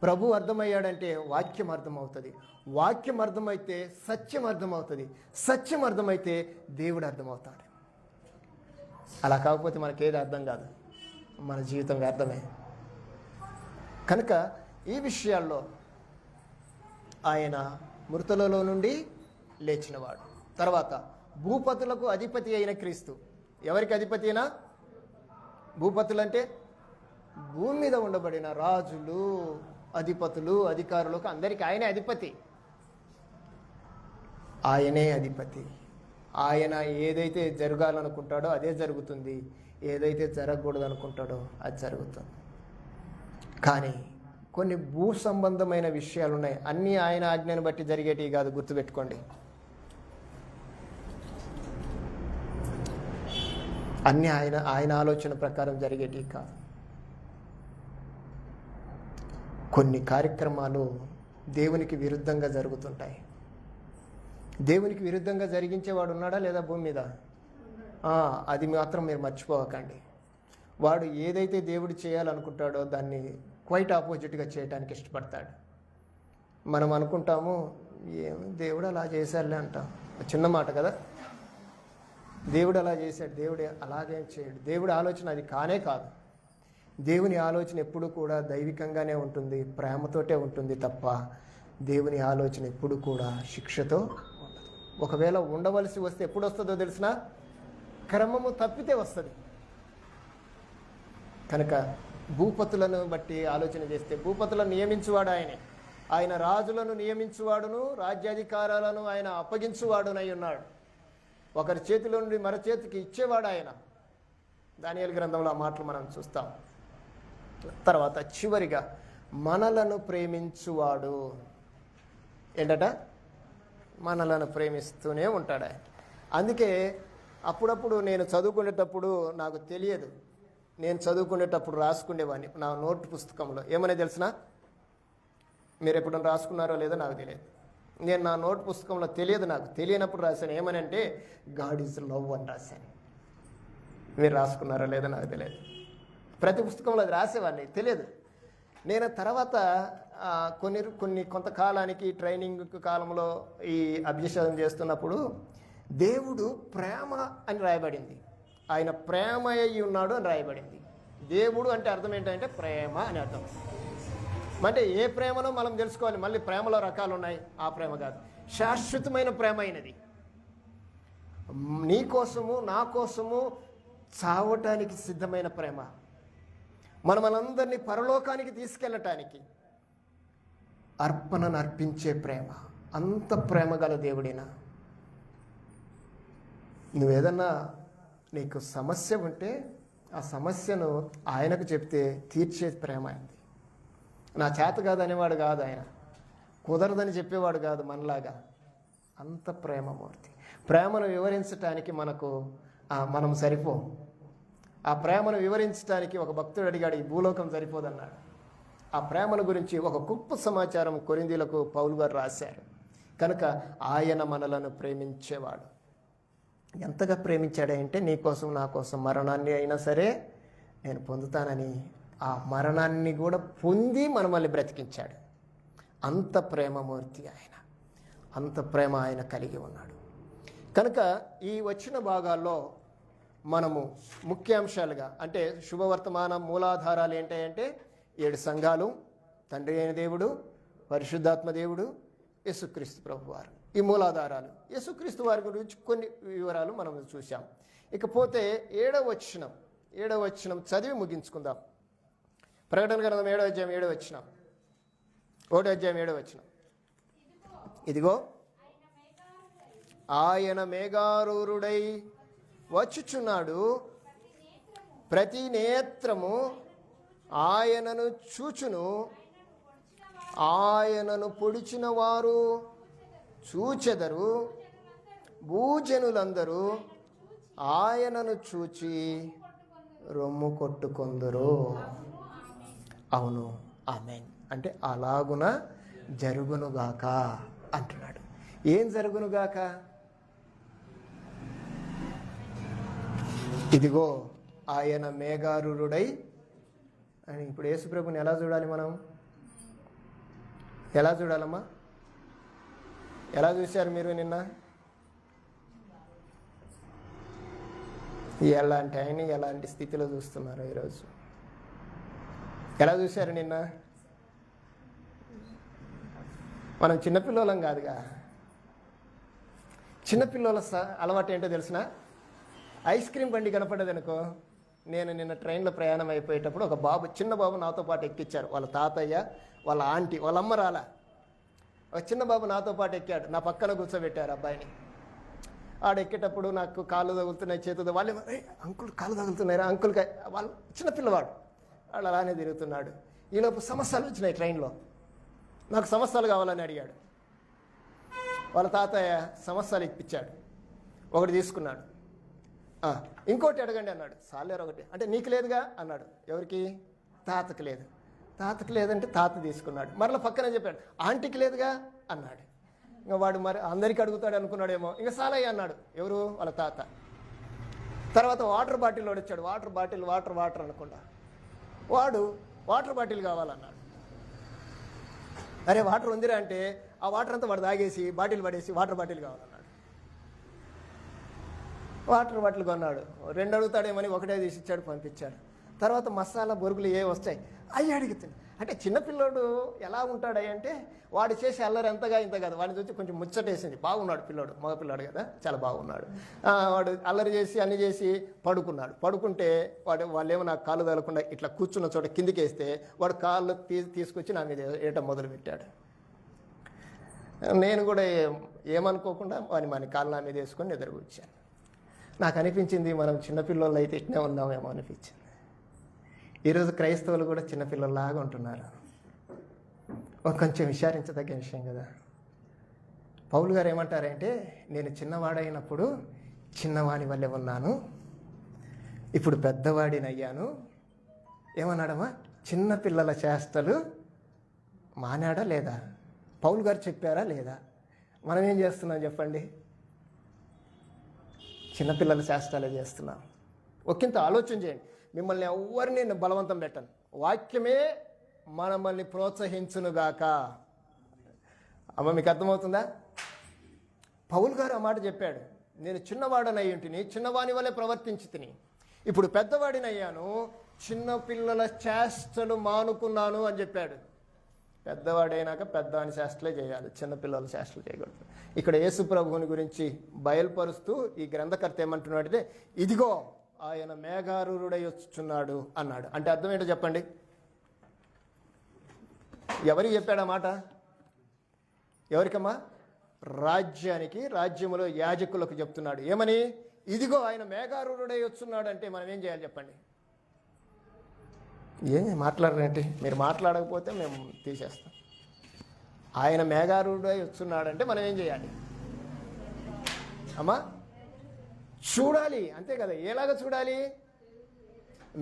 ప్రభు అర్థమయ్యాడంటే వాక్యం అర్థమవుతుంది. వాక్యం అర్థమైతే సత్యం అర్థమవుతుంది. సత్యం అర్థమైతే దేవుడు అర్థమవుతాడు. అలా కాకపోతే మనకేది అర్థం కాదు, మన జీవితం వ్యర్థమే. కనుక ఈ విషయాల్లో ఆయన మృతులలో నుండి లేచినవాడు. తర్వాత భూపతులకు అధిపతి అయిన క్రీస్తు. ఎవరికి అధిపతి అయినా? భూపతులు అంటే భూమి మీద ఉండబడిన రాజులు, అధిపతులు, అధికారులకు అందరికీ ఆయనే అధిపతి. ఆయనే అధిపతి. ఆయన ఏదైతే జరగాలనుకుంటాడో అదే జరుగుతుంది, ఏదైతే జరగకూడదు అనుకుంటాడో అది జరుగుతుంది. కానీ కొన్ని భూ సంబంధమైన విషయాలు ఉన్నాయి. అన్నీ ఆయన ఆజ్ఞను బట్టి జరిగేటివి కాదు, గుర్తుపెట్టుకోండి. అన్నీ ఆయన ఆలోచన ప్రకారం జరిగేటివి కాదు. కొన్ని కార్యక్రమాలు దేవునికి విరుద్ధంగా జరుగుతుంటాయి. దేవునికి విరుద్ధంగా జరిగించేవాడు ఉన్నాడా లేదా భూమి మీద? అది మాత్రం మీరు మర్చిపోకండి. వాడు ఏదైతే దేవుడు చేయాలనుకుంటాడో దాన్ని క్వైట్ ఆపోజిట్గా చేయడానికి ఇష్టపడతాడు. మనం అనుకుంటాము, దేవుడు అలా చేశాడులే అంటాం. చిన్న మాట కదా, దేవుడు అలా చేశాడు, దేవుడు అలాగేం చేయడు. దేవుడి ఆలోచన అది కానే కాదు. దేవుని ఆలోచన ఎప్పుడు కూడా దైవికంగానే ఉంటుంది, ప్రేమతోటే ఉంటుంది తప్ప దేవుని ఆలోచన ఎప్పుడు కూడా శిక్షతో ఉండదు. ఒకవేళ ఉండవలసి వస్తే ఎప్పుడు వస్తుందో తెలిసినా క్రమము తప్పితే వస్తుంది. కనుక భూపతులను బట్టి ఆలోచన చేస్తే భూపతులను నియమించువాడు ఆయనే. ఆయన రాజులను నియమించువాడును రాజ్యాధికారాలను ఆయన అప్పగించువాడునై ఉన్నాడు. ఒకరి చేతిలో నుండి మరో చేతికి ఇచ్చేవాడు ఆయన. దానియేలు గ్రంథంలో ఆ మాటలు మనం చూస్తాం. తర్వాత చివరిగా మనలను ప్రేమించువాడు. ఏంటట? మనలను ప్రేమిస్తూనే ఉంటాడు ఆయన. అందుకే అప్పుడప్పుడు నేను చదువుకునేటప్పుడు నాకు తెలియదు, నేను చదువుకునేటప్పుడు రాసుకునేవాడిని నా నోట్ పుస్తకంలో. ఏమనే తెలిసిన? మీరు ఎప్పుడైనా రాసుకున్నారో లేదో నాకు తెలియదు. నేను నా నోట్ పుస్తకంలో నాకు తెలియనప్పుడు రాశాను. ఏమని అంటే గాడ్ ఈజ్ లవ్ అని రాశాను. మీరు రాసుకున్నారో లేదో నాకు తెలియదు. ప్రతి పుస్తకంలో అది రాసేవాడిని, తెలియదు. నేను తర్వాత కొంతకాలానికి ట్రైనింగ్ కాలంలో ఈ అభ్యాసం చేస్తున్నప్పుడు దేవుడు ప్రేమ అని రాయబడింది. ఆయన ప్రేమ అయి ఉన్నాడు అని రాయబడింది. దేవుడు అంటే అర్థం ఏంటంటే ప్రేమ అని అర్థం. అంటే ఏ ప్రేమనో మనం తెలుసుకోవాలి. మళ్ళీ ప్రేమలో రకాలు ఉన్నాయి. ఆ ప్రేమ కాదు, శాశ్వతమైన ప్రేమ అయినది. నీ కోసము నా కోసము చావటానికి సిద్ధమైన ప్రేమ, మనందరినీ పరలోకానికి తీసుకెళ్ళటానికి అర్పణను అర్పించే ప్రేమ. అంత ప్రేమ గల దేవుడినా. నువ్వేదన్నా నీకు సమస్య ఉంటే ఆ సమస్యను ఆయనకు చెప్తే తీర్చే ప్రేమ అయింది. నా చేత కాదు అనేవాడు కాదు ఆయన, కుదరదని చెప్పేవాడు కాదు మనలాగా. అంత ప్రేమమూర్తి. ప్రేమను వివరించటానికి మనం సరిపోం. ఆ ప్రేమను వివరించడానికి ఒక భక్తుడు అడిగాడు, ఈ భూలోకం సరిపోదన్నాడు. ఆ ప్రేమను గురించి ఒక గొప్ప సమాచారం కొరింథీయులకు పౌలు గారు రాశారు. కనుక ఆయన మనలను ప్రేమించేవాడు. ఎంతగా ప్రేమించాడంటే నీ కోసం నా కోసం మరణాన్ని అయినా సరే నేను పొందుతానని ఆ మరణాన్ని కూడా పొంది మనల్ని బ్రతికించాడు. అంత ప్రేమమూర్తి ఆయన. అంత ప్రేమ ఆయన కలిగి ఉన్నాడు. కనుక ఈ వచ్చిన భాగాల్లో మనము ముఖ్యాంశాలుగా అంటే శుభవర్తమానం మూలాధారాలు ఏంటంటే 7 సంఘాలు, తండ్రి అయిన దేవుడు, పరిశుద్ధాత్మ దేవుడు, యేసుక్రీస్తు ప్రభువారు. ఈ మూలాధారాలు. యేసుక్రీస్తు వారి గురించి కొన్ని వివరాలు మనం చూసాం. ఇకపోతే 7వ వచనం చదివి ముగించుకుందాం. ప్రకటన గ్రంథం 7వ అధ్యాయం 7వ వచనం. 1వ అధ్యాయం 7వ వచనం. ఇదిగో ఆయన మేఘారూరుడై వచ్చుచున్నాడు, ప్రతి నేత్రము ఆయనను చూచును, ఆయనను పొడిచిన వారు చూచెదరు, భూజనులందరూ ఆయనను చూచి రొమ్ము కొట్టుకొందురు. అవును, ఆమేన్. అంటే అలాగున జరుగునుగాక అంటున్నాడు. ఏం జరుగునుగాక? ఇదిగో ఆయన మేఘారూరుడై అని. ఇప్పుడు యేసుప్రభుని ఎలా చూడాలి మనం? ఎలా చూడాలమ్మా? ఎలా చూశారు మీరు నిన్న? ఎలాంటి ఆయన ఎలాంటి స్థితిలో చూస్తున్నారు ఈరోజు? ఎలా చూశారు నిన్న? మనం చిన్నపిల్లలం కాదుగా. చిన్నపిల్లల అలవాటు ఏంటో తెలిసిన? ఐస్ క్రీమ్ బండి కనపడ్డది అనుకో. నేను నిన్న ట్రైన్లో ప్రయాణం అయిపోయేటప్పుడు ఒక చిన్న బాబు నాతో పాటు ఎక్కించారు. వాళ్ళ తాతయ్య, వాళ్ళ ఆంటీ, వాళ్ళ అమ్మ రాలా. ఒక చిన్న బాబు నాతో పాటు ఎక్కాడు. నా పక్కన కూర్చోబెట్టారు అబ్బాయిని. ఆడ ఎక్కేటప్పుడు నాకు కాళ్ళు తగులుతున్నాయి, చేతులు. వాళ్ళు అంకుల్ కాళ్ళు తగులుతున్నాయి రా అంకుల్. వాళ్ళు చిన్న పిల్లవాడు, వాళ్ళు అలానే తిరుగుతున్నాడు. ఈలోపు సమస్యలు వచ్చినాయి ట్రైన్లో. నాకు సమస్యలు కావాలని అడిగాడు. వాళ్ళ తాతయ్య సమస్యలు ఇప్పించాడు. ఒకటి తీసుకున్నాడు. ఇంకోటి అడగండి అన్నాడు. సాలేరు ఒకటి అంటే నీకు లేదుగా అన్నాడు. ఎవరికి? తాతకి లేదు. తాతకి లేదంటే తాత తీసుకున్నాడు. మరలా పక్కనే చెప్పాడు, ఆంటీకి లేదుగా అన్నాడు. ఇంకా వాడు మరి అందరికీ అడుగుతాడు అనుకున్నాడేమో. ఇంకా సాలయ్య అన్నాడు. ఎవరు? వాళ్ళ తాత. తర్వాత వాటర్ బాటిల్ వాడు వచ్చాడు. వాటర్ అనుకుంటా. వాడు వాటర్ బాటిల్ కావాలన్నాడు. అరే వాటర్ ఉందిరా అంటే ఆ వాటర్ అంతా వాడు తాగేసి బాటిల్ పడేసి వాటర్ బాటిల్ కావాలన్నాడు. వాటర్ బాటిల్ కొన్నాడు. 2 అడుగుతాడేమని ఒకటే తీసి ఇచ్చాడు, పంపించాడు. తర్వాత మసాలా బొరుగులు ఏ వస్తాయి అవి అడుగుతుంది. అంటే చిన్నపిల్లోడు ఎలా ఉంటాడు అంటే వాడు చేసే అల్లరి ఎంతగా ఇంత కాదు. వాడిని చూసి కొంచెం ముచ్చటేసింది, బాగున్నాడు పిల్లోడు, మగపిల్లాడు కదా, చాలా బాగున్నాడు. వాడు అల్లరి చేసి అన్ని చేసి పడుకున్నాడు. పడుకుంటే వాళ్ళేమో నాకు కాళ్ళు తగలకుండా ఇట్లా కూర్చున్న చోట కిందికి వేస్తే వాడు కాళ్ళు తీసుకొచ్చి నా మీద వేయటం మొదలుపెట్టాడు. నేను కూడా ఏమనుకోకుండా మన కాళ్ళు నా మీద వేసుకొని నిద్రకూర్చాను. నాకు అనిపించింది మనం చిన్నపిల్లలు అయితే ఇట్నే ఉన్నామేమో అనిపించింది. ఈరోజు క్రైస్తవులు కూడా చిన్నపిల్లల్లాగా ఉంటున్నారు. కొంచెం విచారించదగ్గ విషయం కదా. పౌలు గారు ఏమంటారంటే, నేను చిన్నవాడైనప్పుడు చిన్నవాడి వల్లే ఉన్నాను, ఇప్పుడు పెద్దవాడిని అయ్యాను. ఏమన్నాడమ్మా? చిన్నపిల్లల చేష్టలు మానాడా లేదా? పౌలు గారు చెప్పారా లేదా? మనం ఏం చేస్తున్నాం చెప్పండి? చిన్నపిల్లల చేష్టాలే చేస్తున్నాం. ఒకంత ఆలోచన చేయండి. మిమ్మల్ని ఎవరిని నేను బలవంతం పెట్టను. వాక్యమే మనల్ని ప్రోత్సహించునుగాక. అమ్మ, మీకు అర్థమవుతుందా? పౌలు గారు ఆ మాట చెప్పాడు, నేను చిన్నవాడనై ఉంటిని, చిన్నవాని వల్లే ప్రవర్తించి తిని, ఇప్పుడు పెద్దవాడిని అయ్యాను, చిన్నపిల్లల చేష్టలు మానుకున్నాను అని చెప్పాడు. పెద్దవాడైనాక పెద్దవాని చేష్టలే చేయాలి, చిన్నపిల్లల చేష్టలు చేయకూడదు. ఇక్కడ యేసు ప్రభువుని గురించి బయలుపరుస్తూ ఈ గ్రంథకర్త ఏమంటున్నాడంటే, ఇదిగో ఆయన మేఘారూఢుడై వచ్చుచున్నాడు అన్నాడు. అంటే అర్థం ఏంటో చెప్పండి? ఎవరికి చెప్పాడు ఆ మాట? ఎవరికమ్మా? రాజ్యానికి, రాజ్యములో యాజకులకు చెప్తున్నాడు. ఏమని? ఇదిగో ఆయన మేఘారూఢుడై వచ్చున్నాడు. అంటే మనం ఏం చేయాలి చెప్పండి? ఏం మాట్లాడరేంటి? మీరు మాట్లాడకపోతే మేము తీసేస్తాం. ఆయన మేఘారూఢుడై వచ్చున్నాడంటే మనం ఏం చేయాలి అమ్మా? చూడాలి, అంతే కదా. ఎలాగ చూడాలి?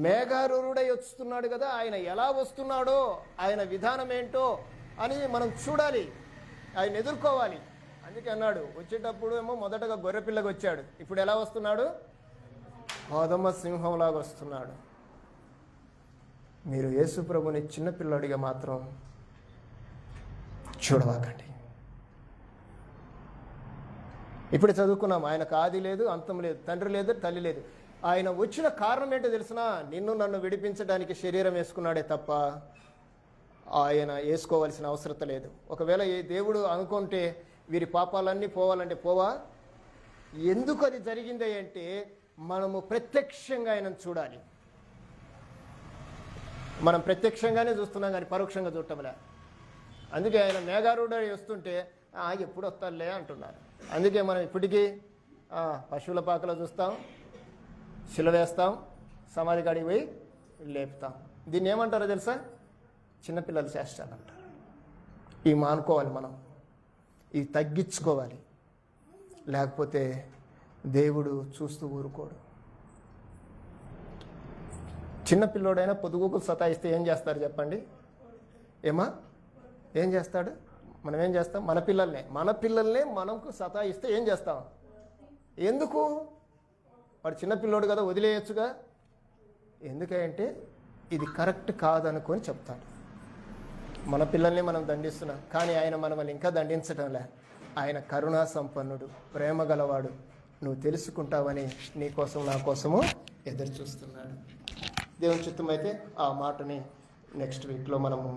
మేఘారూఢుడై వస్తున్నాడు కదా, ఆయన ఎలా వస్తున్నాడో, ఆయన విధానం ఏంటో అని మనం చూడాలి, ఆయన ఎదుర్కోవాలి. అందుకే అన్నాడు, వచ్చేటప్పుడు ఏమో మొదటగా గొర్రెపిల్లగా వచ్చాడు, ఇప్పుడు ఎలా వస్తున్నాడు? కోదమ సింహంలాగా వస్తున్నాడు. మీరు యేసు ప్రభుని చిన్నపిల్లడిగా మాత్రం చూడవాకండి. ఇప్పుడు చదువుకున్నాం, ఆయనకు ఆది లేదు, అంతం లేదు, తండ్రి లేదు, తల్లి లేదు. ఆయన వచ్చిన కారణం ఏంటో తెలిసినా, నిన్ను నన్ను విడిపించడానికి శరీరం వేసుకున్నాడే తప్ప ఆయన వేసుకోవాల్సిన అవసరం లేదు. ఒకవేళ ఏ దేవుడు అనుకుంటే వీరి పాపాలన్నీ పోవాలంటే పోవా? ఎందుకు అది జరిగింది అంటే మనము ప్రత్యక్షంగా ఆయనను చూడాలి. మనం ప్రత్యక్షంగానే చూస్తున్నాం కానీ పరోక్షంగా చూడటంలే. అందుకే ఆయన మేఘారూఢుడై వస్తుంటే ఎప్పుడు వస్తారులే అంటున్నారు. అందుకే మనం ఇప్పటికీ పశువుల పాకలో చూస్తాం, శిలవేస్తాం, సమాధి కాడికి పోయి లేపుతాం. దీన్ని ఏమంటారో తెలుసా? చిన్నపిల్లల చేష్టాలు అంటారు. ఇవి మానుకోవాలి, మనం ఇవి తగ్గించుకోవాలి, లేకపోతే దేవుడు చూస్తూ ఊరుకోడు. చిన్నపిల్లోడైనా పొదుగుకులు సతాయిస్తే ఏం చేస్తారు చెప్పండి? ఏమా ఏం చేస్తాడు? మనం ఏం చేస్తాం? మన పిల్లల్నే మనకు సతాయిస్తే ఏం చేస్తాం? ఎందుకు? వాడు చిన్నపిల్లోడు కదా, వదిలేయచ్చుగా. ఎందుకంటే ఇది కరెక్ట్ కాదనుకొని చెప్తాడు. మన పిల్లల్ని మనం దండిస్తున్నాం, కానీ ఆయన మనల్ని ఇంకా దండించడంలే. ఆయన కరుణా సంపన్నుడు, ప్రేమ గలవాడు. నువ్వు తెలుసుకుంటావని నీ కోసం నా కోసము ఎదురు చూస్తున్నాడు. దేవుని చిత్తం అయితే ఆ మాటని నెక్స్ట్ వీక్లో మనము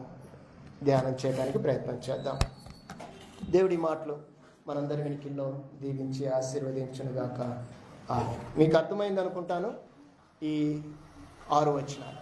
ధ్యానం చేయడానికి ప్రయత్నం చేద్దాం. దేవుడి మాటలు మనందరి వెనుకల్లో దీవించి ఆశీర్వదించునుగాక. మీకు అర్థమైంది అనుకుంటాను ఈ 6 వచనాలు.